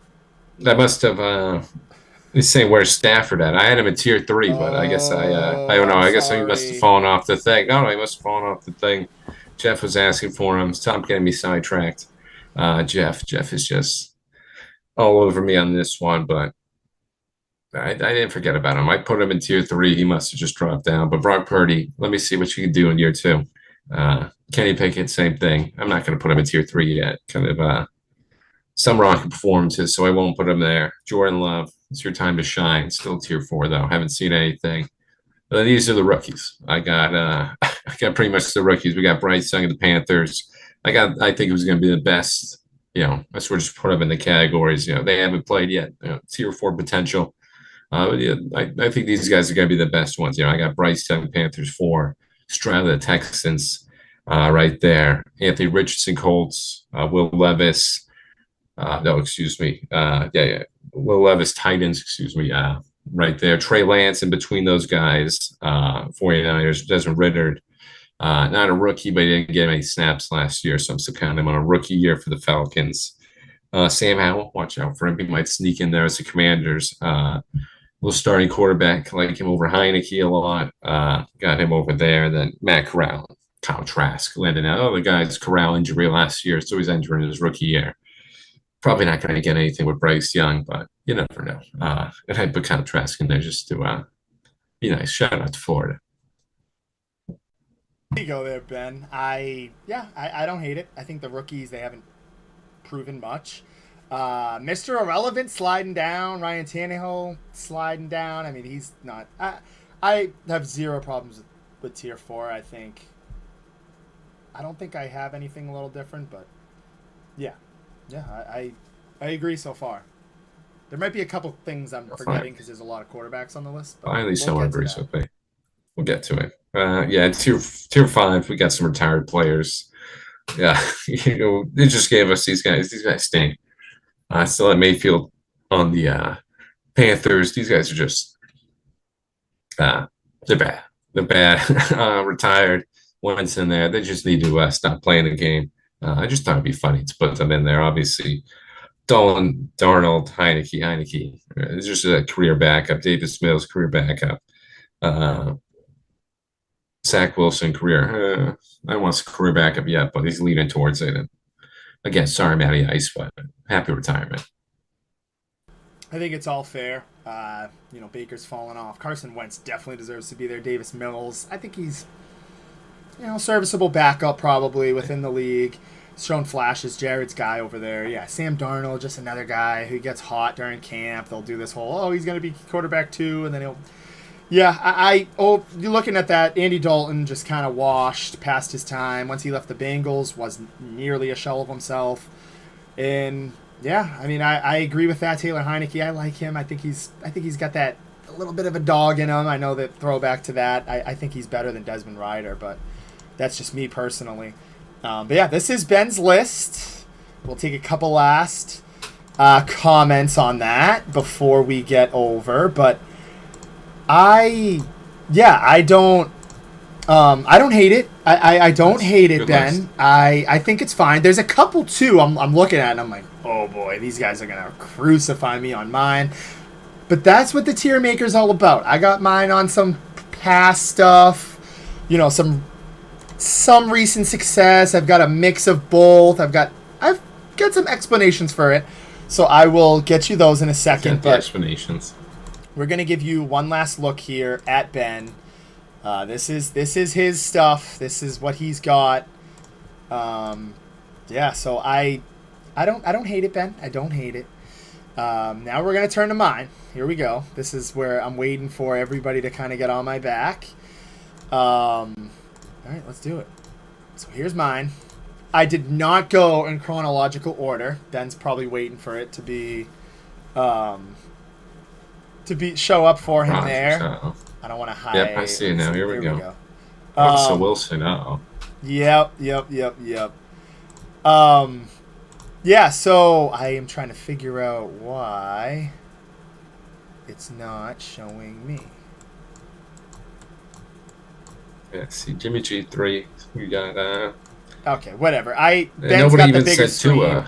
That must have. He's saying where's Stafford at? I had him in tier 3, but I guess I don't know. I'm I guess he must have sorry. fallen off the thing. No, he must have fallen off the thing. Jeff was asking for him. Stop getting me sidetracked. Jeff is just all over me on this one, but I didn't forget about him. I put him in tier 3. He must have just dropped down. But Brock Purdy, let me see what you can do in year 2. Kenny Pickett, same thing. I'm not going to put him in tier 3 yet. Kind of some rocket performances, so I won't put him there. Jordan Love, it's your time to shine. Still tier 4 though. Haven't seen anything. These are the rookies. I got I got pretty much the rookies. We got Bryce Young of the Panthers. I think it was going to be the best. I sort of just put them in the categories. They haven't played yet. Tier 4 potential. Yeah, I think these guys are going to be the best ones. I got Bryce Young, Panthers 4, Stroud, the Texans, right there. Anthony Richardson, Colts, Will Levis. No, excuse me. Yeah. Will Levis, Titans, excuse me. Right there. Trey Lance in between those guys. 49ers, Desmond Ritter. Not a rookie, but he didn't get any snaps last year, so I'm still counting him on a rookie year for the Falcons. Sam Howell, watch out for him. He might sneak in there as the Commanders. Little starting quarterback, like him over Heineke a lot. Got him over there. Then Matt Corral, Kyle Trask, landing out. Oh, the guy's Corral injury last year, so he's entering his rookie year. Probably not going to get anything with Bryce Young, but you never know. And I put Kyle Trask in there just to be nice. Shout out to Florida. There you go there, Ben. I don't hate it. I think the rookies, they haven't proven much. Mr. Irrelevant sliding down. Ryan Tannehill sliding down. I mean, he's not. I have zero problems with tier 4. I don't think I have anything a little different, but yeah, I agree so far. There might be a couple things I'm forgetting because there's a lot of quarterbacks on the list. But Finally, someone agrees with me. We'll get to it. Yeah, tier 5. We got some retired players. Yeah, they just gave us these guys. These guys stink. Still at Mayfield on the Panthers. These guys are just they're bad. They're bad. Retired. Wentz in there. They just need to stop playing the game. I just thought it'd be funny to put them in there. Obviously, Dolan, Darnold, Heineke. It's just a career backup. Davis Mills, career backup. Zach Wilson, career. I don't want a career backup yet, but he's leaning towards it. And again, sorry, Matty Ice, but happy retirement. I think it's all fair. Baker's fallen off. Carson Wentz definitely deserves to be there. Davis Mills, I think he's, serviceable backup probably within the league. He's shown flashes. Jared's guy over there. Yeah, Sam Darnold, just another guy who gets hot during camp. They'll do this whole, he's going to be quarterback 2, and then he'll. Yeah, you're looking at that. Andy Dalton just kind of washed past his time. Once he left the Bengals, wasn't nearly a shell of himself. And Yeah, I mean, I agree with that. Taylor Heineke, I like him. I think he's got that a little bit of a dog in him. I know that throwback to that. I think he's better than Desmond Ryder, but that's just me personally. But yeah, this is Ben's list. We'll take a couple last comments on that before we get over. But I don't hate it. I don't hate it, Ben. List. I think it's fine. There's a couple too. I'm looking at and I'm like, oh boy, these guys are gonna crucify me on mine. But that's what the tier maker's all about. I got mine on some past stuff, some recent success. I've got a mix of both. I've got some explanations for it. So I will get you those in a second. The explanations. We're gonna give you one last look here at Ben. This is his stuff. This is what he's got. So I don't hate it, Ben. I don't hate it. Now we're gonna turn to mine. Here we go. This is where I'm waiting for everybody to kind of get on my back. All right, let's do it. So here's mine. I did not go in chronological order. Ben's probably waiting for it to show up for him there. So. I don't want to hide. Yep, I see it now. Here we go. So Wilson. Yep. So I am trying to figure out why it's not showing me. Yeah, see, Jimmy G3. We got. Okay, whatever. Ben's got the bigger screen.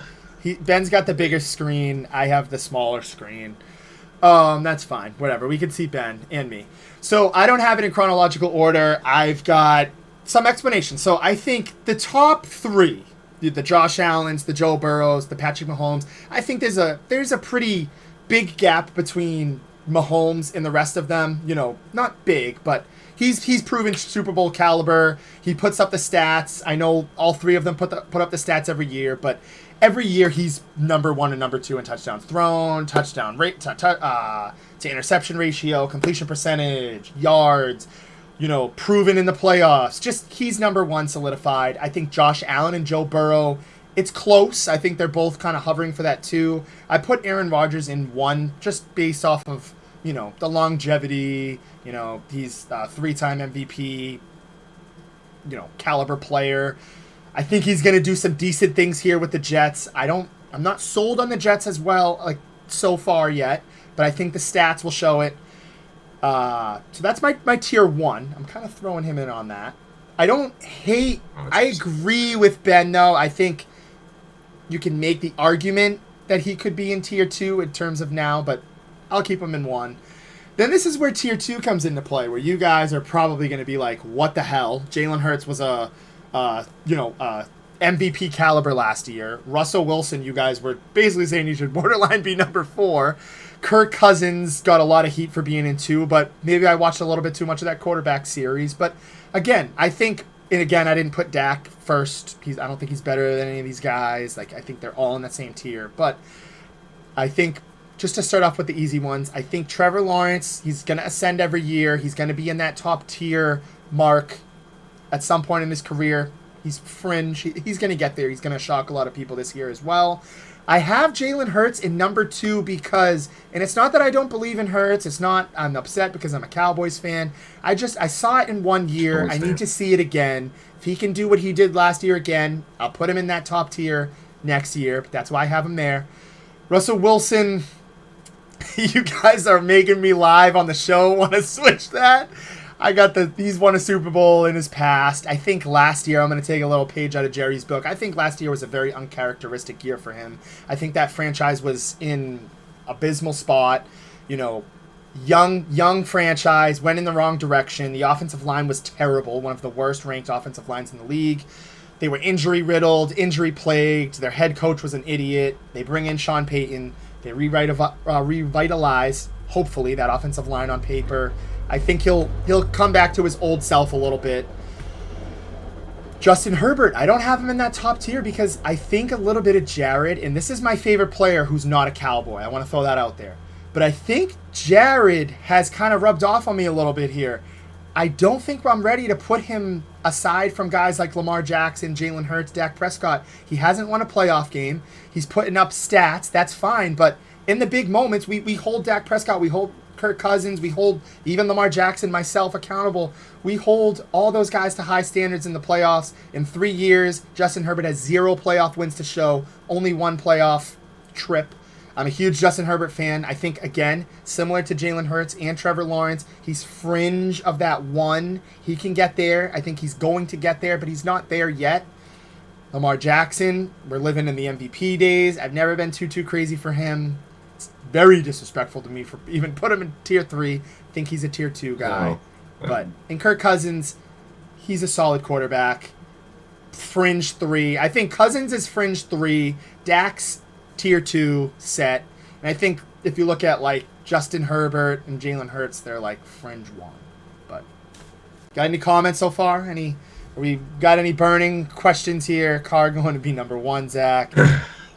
Ben's got the bigger screen. I have the smaller screen. That's fine. Whatever. We can see Ben and me. So I don't have it in chronological order. I've got some explanation. So I think the top three, the Josh Allens, the Joe Burrows, the Patrick Mahomes, I think there's a pretty big gap between Mahomes and the rest of them. Not big, but he's proven Super Bowl caliber. He puts up the stats. I know all three of them put up the stats every year, but every year he's number one and number two in touchdowns thrown, touchdown rate, to interception ratio, completion percentage, yards, proven in the playoffs. Just he's number one solidified. I think Josh Allen and Joe Burrow, it's close. I think they're both kind of hovering for that too. I put Aaron Rodgers in one just based off of, the longevity. He's a 3-time MVP, caliber player. I think he's going to do some decent things here with the Jets. I'm not sold on the Jets as well, like so far yet, but I think the stats will show it. So that's my tier one. I'm kind of throwing him in on that. I don't hate. I agree with Ben though. I think you can make the argument that he could be in tier two in terms of now, but I'll keep him in one. Then this is where tier two comes into play, where you guys are probably going to be like, "What the hell?" Jalen Hurts was a MVP caliber last year. Russell Wilson, you guys were basically saying he should borderline be number 4. Kirk Cousins got a lot of heat for being in 2, but maybe I watched a little bit too much of that quarterback series. But again, I think, and again, I didn't put Dak first. I don't think he's better than any of these guys. Like, I think they're all in the same tier. But I think, just to start off with the easy ones, I think Trevor Lawrence, he's going to ascend every year. He's going to be in that top tier mark at some point in his career. He's fringe. He's going to get there. He's going to shock a lot of people this year as well. I have Jalen Hurts in number 2 because, and it's not that I don't believe in Hurts. It's not I'm upset because I'm a Cowboys fan. I saw it in 1 year. I need to see it again. If he can do what he did last year again, I'll put him in that top tier next year. That's why I have him there. Russell Wilson, you guys are making me live on the show want to switch that. I got he's won a Super Bowl in his past. I think last year, I'm going to take a little page out of Jerry's book. I think last year was a very uncharacteristic year for him. I think that franchise was in abysmal spot. Young franchise, went in the wrong direction. The offensive line was terrible, one of the worst ranked offensive lines in the league. They were injury riddled, injury plagued. Their head coach was an idiot. They bring in Sean Payton. They revitalize, hopefully, that offensive line on paper. I think he'll come back to his old self a little bit. Justin Herbert, I don't have him in that top tier because I think a little bit of Jared, and this is my favorite player who's not a Cowboy. I want to throw that out there. But I think Jared has kind of rubbed off on me a little bit here. I don't think I'm ready to put him aside from guys like Lamar Jackson, Jalen Hurts, Dak Prescott. He hasn't won a playoff game. He's putting up stats. That's fine. But in the big moments, we hold Dak Prescott. We hold Kirk Cousins. We hold even Lamar Jackson, myself, accountable. We hold all those guys to high standards in the playoffs. In 3 years, Justin Herbert has 0 playoff wins to show. Only 1 playoff trip. I'm a huge Justin Herbert fan. I think, again, similar to Jalen Hurts and Trevor Lawrence, he's fringe of that 1. He can get there. I think he's going to get there, but he's not there yet. Lamar Jackson, we're living in the MVP days. I've never been too crazy for him. It's very disrespectful to me for even put him in tier 3. I think he's a tier 2 guy. Oh. But in Kirk Cousins, he's a solid quarterback. Fringe 3. I think Cousins is fringe 3. Dak's tier 2 set. And I think if you look at like Justin Herbert and Jalen Hurts, they're like fringe 1. But got any comments so far? We got any burning questions here? Carr going to be number 1, Zach.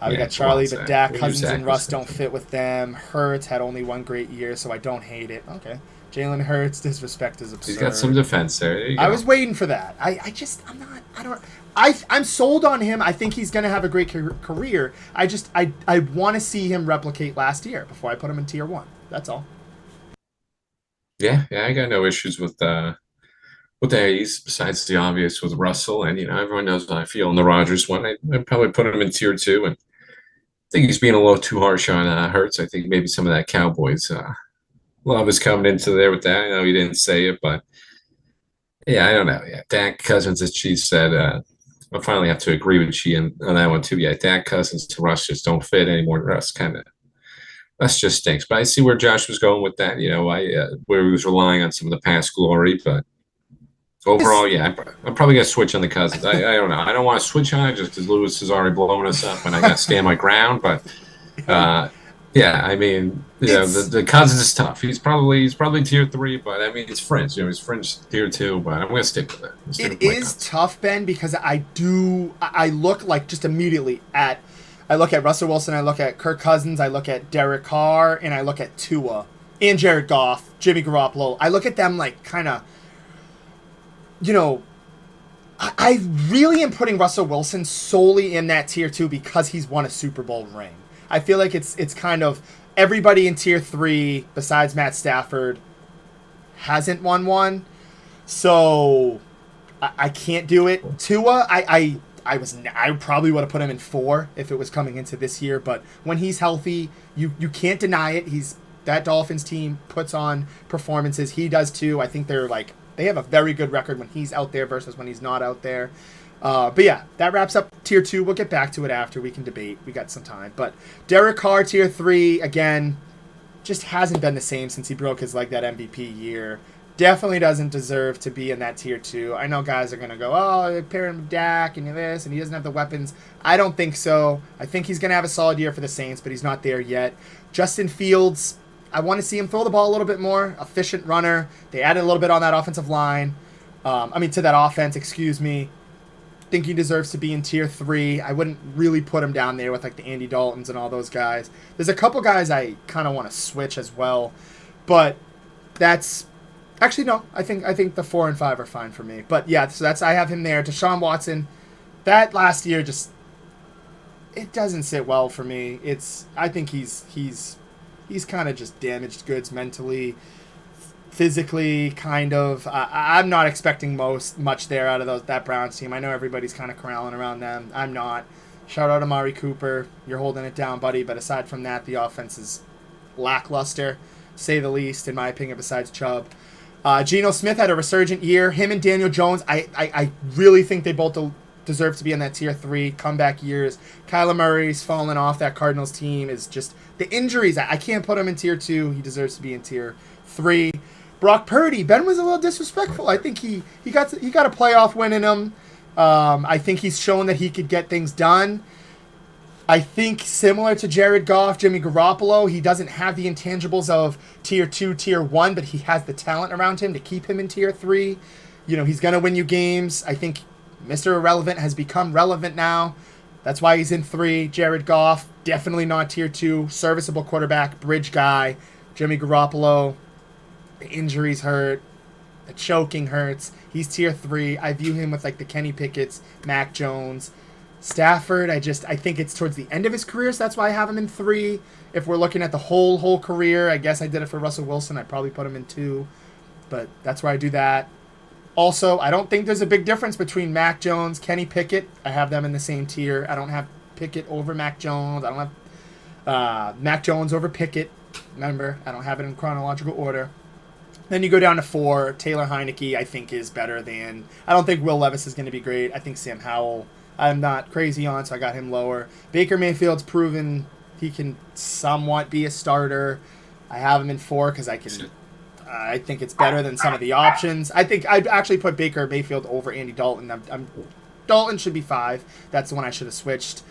We got Charlie, but Dak, Cousins, and Russ don't fit with them. Hurts had only 1 great year, so I don't hate it. Okay. Jalen Hurts, disrespect is absurd. He's got some defense there. I was waiting for that. I'm sold on him. I think he's going to have a great career. I want to see him replicate last year before I put him in tier 1. That's all. Yeah, I got no issues with the A's besides the obvious with Russell, and everyone knows how I feel in the Rodgers one. I'd probably put him in tier 2, and I think he's being a little too harsh on Hurts. I think maybe some of that Cowboys love is coming into there with that. I know he didn't say it, but yeah, I don't know. Yeah, Dak Cousins, as Chief said, I finally have to agree with Chi on that one too. Yeah, Dak Cousins to Russ just don't fit anymore. Russ just stinks. But I see where Josh was going with that. Where he was relying on some of the past glory, but overall, yeah, I'm probably gonna switch on the Cousins. I don't know. I don't want to switch on it just because Lewis has already blown us up, and I got to stand my ground. But yeah, I mean, the Cousins is tough. He's probably tier 3, but I mean, it's fringe. He's fringe tier 2, but I'm gonna stick with it. It is tough, Ben, because I look like just immediately at. I look at Russell Wilson, I look at Kirk Cousins, I look at Derek Carr, and I look at Tua and Jared Goff, Jimmy Garoppolo. I look at them like kind of. I really am putting Russell Wilson solely in that tier 2 because he's won a Super Bowl ring. I feel like it's kind of everybody in tier 3 besides Matt Stafford hasn't won one, so I can't do it. Tua, I probably would have put him in 4 if it was coming into this year, but when he's healthy, you can't deny it. That Dolphins team puts on performances. He does too. I think they have a very good record when he's out there versus when he's not out there. But yeah, that wraps up tier 2. We'll get back to it after. We can debate. We got some time. But Derek Carr, tier 3, again, just hasn't been the same since he broke his leg that MVP year. Definitely doesn't deserve to be in that tier 2. I know guys are going to go, oh, pair him with Dak and this, and he doesn't have the weapons. I don't think so. I think he's going to have a solid year for the Saints, but he's not there yet. Justin Fields, I want to see him throw the ball a little bit more. Efficient runner. They added a little bit on that offensive line. To that offense, excuse me. Think he deserves to be in tier 3. I wouldn't really put him down there with like the Andy Daltons and all those guys. There's a couple guys I kind of want to switch as well, but that's actually no. I think the 4 and 5 are fine for me. But yeah, so I have him there. Deshaun Watson, that last year it doesn't sit well for me. I think he's kind of just damaged goods mentally, physically, kind of. I'm not expecting much there out of that Browns team. I know everybody's kind of corralling around them. I'm not. Shout out to Amari Cooper. You're holding it down, buddy. But aside from that, the offense is lackluster, say the least, in my opinion, besides Chubb. Geno Smith had a resurgent year. Him and Daniel Jones, I really think they both deserve to be in that tier 3 comeback years. Kyler Murray's fallen off that Cardinals team. Is just the injuries. I can't put him in tier 2. He deserves to be in tier 3. Brock Purdy. Ben was a little disrespectful. I think he got a playoff win in him. I think he's shown that he could get things done. I think similar to Jared Goff, Jimmy Garoppolo, he doesn't have the intangibles of tier 2, tier 1, but he has the talent around him to keep him in tier 3. He's going to win you games. I think Mr. Irrelevant has become relevant now. That's why he's in 3. Jared Goff, definitely not tier 2. Serviceable quarterback, bridge guy. Jimmy Garoppolo, the injuries hurt. The choking hurts. He's tier 3. I view him with like the Kenny Pickett's, Mac Jones. Stafford, I think it's towards the end of his career, so that's why I have him in 3. If we're looking at the whole career, I guess I did it for Russell Wilson. I'd probably put him in 2, but that's where I do that. Also, I don't think there's a big difference between Mac Jones, Kenny Pickett. I have them in the same tier. I don't have Pickett over Mac Jones. I don't have Mac Jones over Pickett. Remember, I don't have it in chronological order. Then you go down to 4. Taylor Heineke, I think, is better than... I don't think Will Levis is going to be great. I think Sam Howell, I'm not crazy on, so I got him lower. Baker Mayfield's proven he can somewhat be a starter. I have him in 4 because I think it's better than some of the options. I think I'd actually put Baker Mayfield over Andy Dalton. Dalton should be 5. That's the one I should have switched.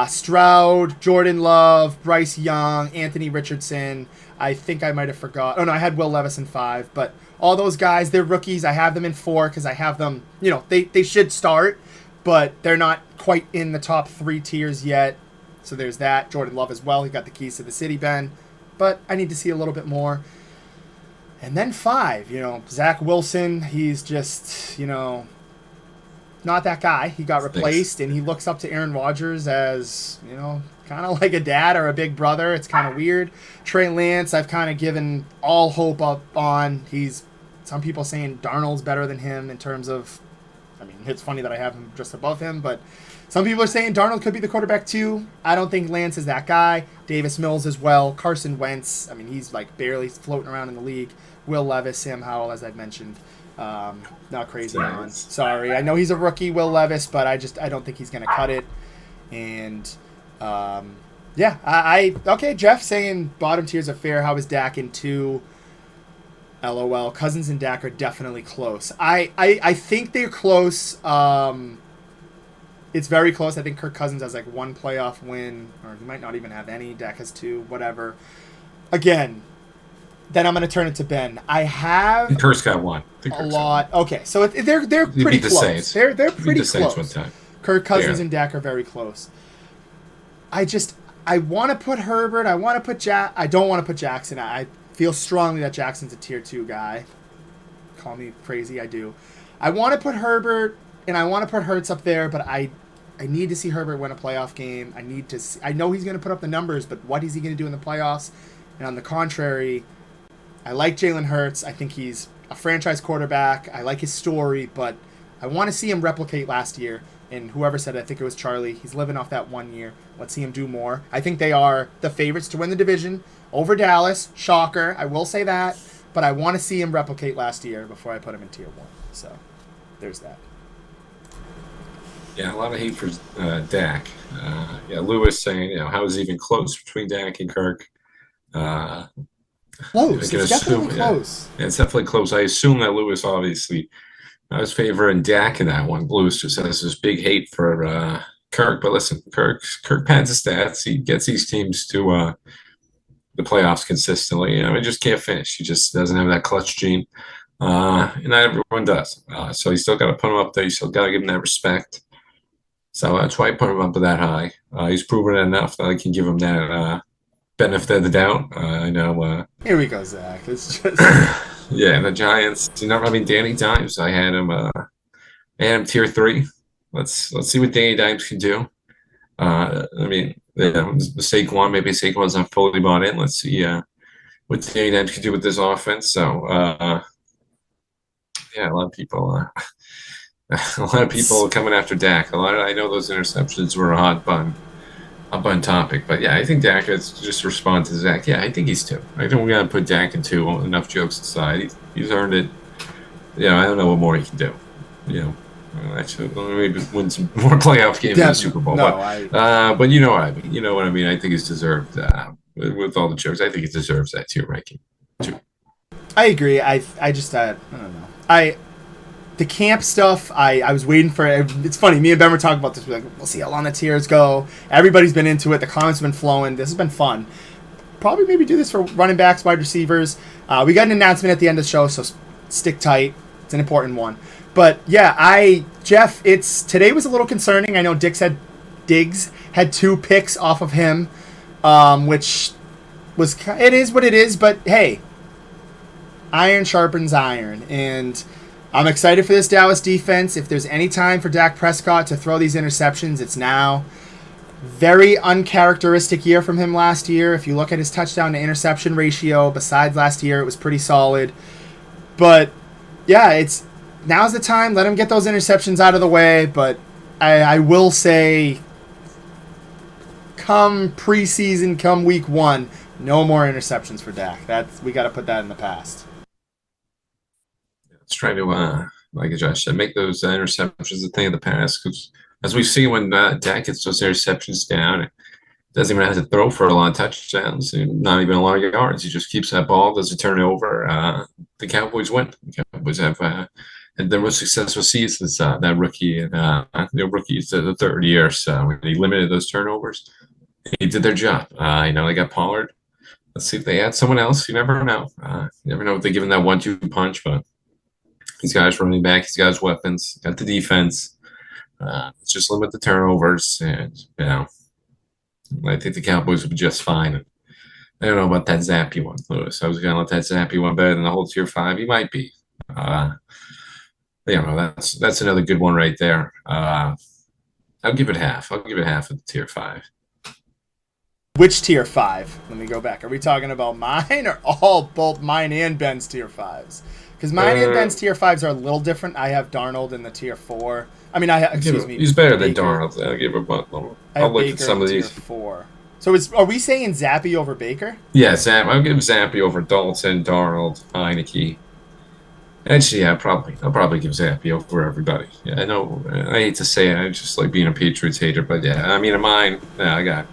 Stroud, Jordan Love, Bryce Young, Anthony Richardson. I think I might have forgot. Oh, no, I had Will Levis in 5. But all those guys, they're rookies. I have them in 4 because I have them, they should start, but they're not quite in the top 3 tiers yet. So there's that. Jordan Love as well. He got the keys to the city, Ben. But I need to see a little bit more. And then 5, Zach Wilson, he's just, not that guy. He got replaced, and he looks up to Aaron Rodgers as, kind of like a dad or a big brother. It's kind of weird. Trey Lance, I've kind of given all hope up on. Some people saying Darnold's better than him in terms of, it's funny that I have him just above him, but some people are saying Darnold could be the quarterback too. I don't think Lance is that guy. Davis Mills as well. Carson Wentz, he's like barely floating around in the league. Will Levis, Sam Howell, as I've mentioned. Not crazy on. Sorry. I know he's a rookie, Will Levis, but I don't think he's going to cut it. And, okay, Jeff saying bottom tiers are fair. How is Dak in 2? LOL. Cousins and Dak are definitely close. I think they're close. It's very close. I think Kirk Cousins has like 1 playoff win, or he might not even have any. Dak has 2, whatever. Again, then I'm going to turn it to Ben. I have Kirk's got 1. A lot. Okay, so they're pretty close. They're pretty close. Kirk Cousins and Dak are very close. I want to put Herbert. I want to put I don't want to put Jackson. I feel strongly that Jackson's a tier 2 guy. Call me crazy, I do. I want to put Herbert and I want to put Hurts up there, but I need to see Herbert win a playoff game. I know he's going to put up the numbers, but what is he going to do in the playoffs? And on the contrary, I like Jalen Hurts. I think he's a franchise quarterback. I like his story, but I want to see him replicate last year. And whoever said it, I think it was Charlie, he's living off that 1 year. Let's see him do more. I think they are the favorites to win the division over Dallas. Shocker. I will say that. But I want to see him replicate last year before I put him in tier 1. So there's that. Yeah, a lot of hate for Dak. Lewis saying, how is it even close between Dak and Kirk? Close. It's definitely close. Yeah, it's definitely close. I assume that Lewis, obviously, I was favoring Dak in that one. Lewis just has this big hate for Kirk. But listen, Kirk pads the stats. He gets these teams to the playoffs consistently. He just can't finish. He just doesn't have that clutch gene. And not everyone does. So you still got to put him up there. You still got to give him that respect. So that's why I put him up that high. He's proven it enough that I can give him that benefit of the doubt. I know. Here we go, Zach. It's just yeah, the Giants. Danny Dimes. I had him tier 3. Let's see what Danny Dimes can do. Saquon. Maybe Saquon's not fully bought in. Let's see what Danny Dimes can do with this offense. So a lot of people. A lot of people coming after Dak. I know those interceptions were a hot button topic, but yeah, I think Dak has to just respond to Zach. Yeah, I think he's 2. I think we got to put Dak in 2. Enough jokes aside, he's earned it. I don't know what more he can do. Actually, maybe win some more playoff games in the Super Bowl. No, but you know what I mean. You know what I mean. I think he's deserved with all the jokes. I think he deserves that tier ranking too. I agree. I don't know. The camp stuff, I was waiting for it. It's funny, me and Ben were talking about this. We're like, we'll see how long the tiers go. Everybody's been into it. The comments have been flowing. This has been fun. Probably maybe do this for running backs, wide receivers. We got an announcement at the end of the show, so stick tight. It's an important one. But yeah, Jeff, today was a little concerning. I know Diggs had 2 picks off of him, which it is what it is. But hey, iron sharpens iron. And I'm excited for this Dallas defense. If there's any time for Dak Prescott to throw these interceptions, it's now. Very uncharacteristic year from him last year. If you look at his touchdown to interception ratio, besides last year, it was pretty solid. But, yeah, now's the time. Let him get those interceptions out of the way. But I will say, come preseason, come week 1, no more interceptions for Dak. We got to put that in the past. Let's try to, like Josh said, make those interceptions a thing of the past. Because as we see when Dak gets those interceptions down, it doesn't even have to throw for a lot of touchdowns, not even a lot of yards. He just keeps that ball, doesn't turn it over. The Cowboys win. The Cowboys have had their most successful seasons. That rookie and the rookies the third year. So when he limited those turnovers, he did their job. They got Pollard. Let's see if they add someone else. You never know. You never know if they give him that 1-2 punch, but he's got his running back. He's got his weapons. Got the defense. Let's just limit the turnovers, and I think the Cowboys will be just fine. I don't know about that Zappy one, Lewis. I was going to let that Zappy one better than the whole tier 5. He might be. That's another good one right there. I'll give it half. I'll give it half of the tier 5. Which tier 5? Let me go back. Are we talking about mine or both mine and Ben's tier 5s? Because mine and Ben's tier 5s are a little different. I have Darnold in the tier 4. I mean, excuse me. He's better than Darnold. I'll give him I'll look at some of these. Tier 4. So are we saying Zappy over Baker? Yeah, I'll give Zappy over Dalton, Darnold, Heineke. Actually, I'll probably give Zappy over everybody. Yeah, I know. I hate to say it. I just like being a Patriots hater, but yeah, I mean, in mine, I got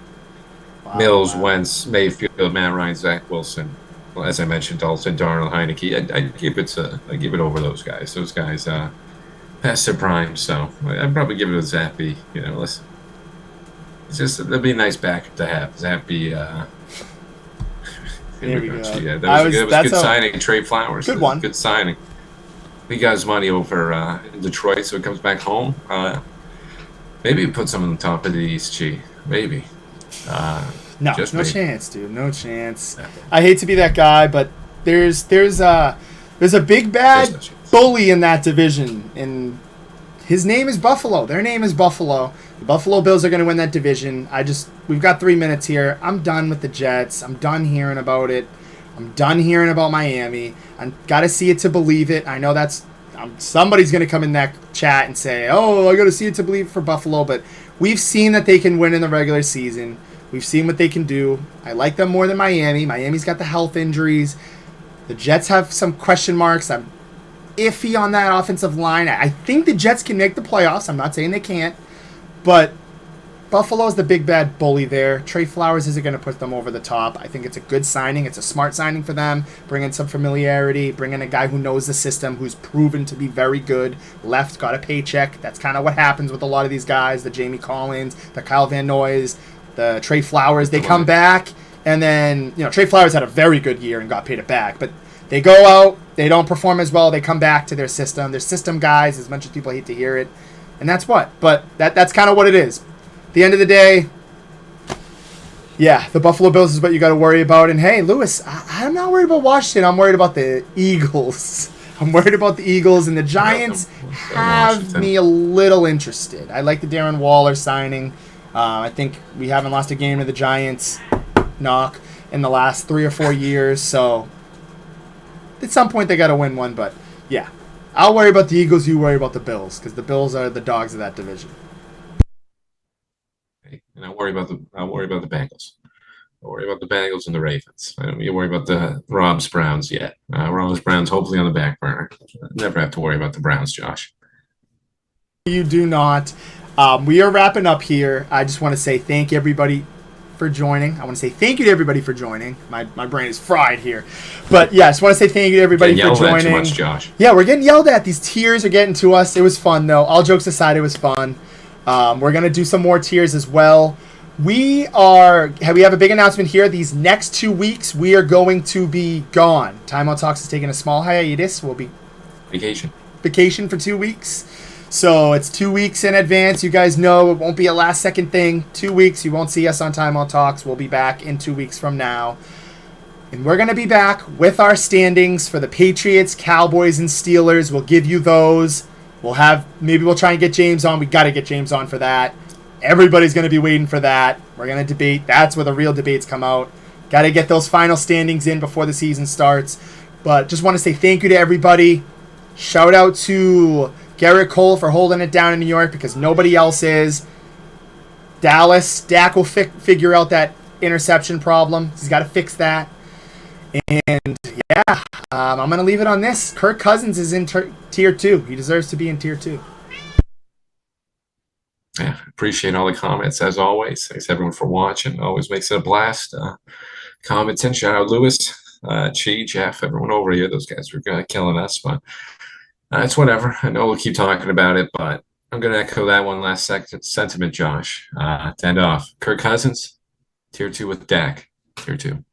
Mills, Wentz, Mayfield, Matt Ryan, Zach Wilson. Well, as I mentioned, Dalton, Darnold, Heineke. I give it over those guys. Those guys past their prime, so I'd probably give it a Zappy. It'd be a nice backup to have. Zappy. There we go. Yeah, that was a good signing. Trey Flowers. Good one. Good signing. He got his money over in Detroit, so he comes back home. Maybe put some on the top of the East, G. Maybe. No chance, dude. No chance. I hate to be that guy, but there's a big bad bully in that division, and his name is Buffalo. Their name is Buffalo. The Buffalo Bills are going to win that division. We've got 3 minutes here. I'm done with the Jets. I'm done hearing about it. I'm done hearing about Miami. I got to see it to believe it. I know somebody's going to come in that chat and say, "Oh, I got to see it to believe it for Buffalo," but we've seen that they can win in the regular season. We've seen what they can do. I like them more than Miami. Miami's got the health injuries. The Jets have some question marks. I'm iffy on that offensive line. I think the Jets can make the playoffs. I'm not saying they can't. But Buffalo's the big bad bully there. Trey Flowers isn't going to put them over the top. I think it's a good signing. It's a smart signing for them. Bring in some familiarity. Bring in a guy who knows the system, who's proven to be very good. Left, got a paycheck. That's kind of what happens with a lot of these guys. The Jamie Collins, the Kyle Van Noy's, the Trey Flowers. They come back, and then Trey Flowers had a very good year and got paid it back. But they go out, they don't perform as well. They come back to their system. They're system guys, as much as people hate to hear it. And that's what. But that's kind of what it is. At the end of the day, yeah, the Buffalo Bills is what you got to worry about. And hey, Lewis, I'm not worried about Washington. I'm worried about the Eagles. I'm worried about the Eagles, and the Giants have me a little interested. I like the Darren Waller signing. I think we haven't lost a game to the Giants knock in the last 3 or 4 years. So at some point they got to win one. But yeah, I'll worry about the Eagles. You worry about the Bills, because the Bills are the dogs of that division. And I'll worry about the Bengals. I'll worry about the Bengals and the Ravens. I don't need to worry about the Rob's Browns yet. Rob's Browns hopefully on the back burner. Never have to worry about the Browns, Josh. You do not. We are wrapping up here. I just want to say thank everybody for joining. I want to say thank you to everybody for joining. My brain is fried here. But yeah, I just want to say thank you to everybody for joining. Too much, Josh. Yeah, we're getting yelled at. These tiers are getting to us. It was fun, though. All jokes aside, it was fun. We're going to do some more tiers as well. We have a big announcement here. These next 2 weeks, we are going to be gone. Timeout Talks is taking a small hiatus. We'll be vacation for 2 weeks. So it's 2 weeks in advance. You guys know it won't be a last second thing. 2 weeks, you won't see us on Timeout Talks. We'll be back in 2 weeks from now. And we're going to be back with our standings for the Patriots, Cowboys, and Steelers. We'll give you those. Maybe we'll try and get James on. We got to get James on for that. Everybody's going to be waiting for that. We're going to debate. That's where the real debates come out. Got to get those final standings in before the season starts. But just want to say thank you to everybody. Shout out to Garrett Cole for holding it down in New York because nobody else is. Dallas, Dak will figure out that interception problem. He's got to fix that. And yeah, I'm going to leave it on this. Kirk Cousins is in tier 2. He deserves to be in tier 2. Yeah, appreciate all the comments as always. Thanks everyone for watching. Always makes it a blast. Comments and shout out Lewis, Chi, Jeff, everyone over here. Those guys were killing us, but it's whatever. I know we'll keep talking about it, but I'm going to echo that one last sentiment, Josh. To end off, Kirk Cousins, tier 2 with Dak, tier 2.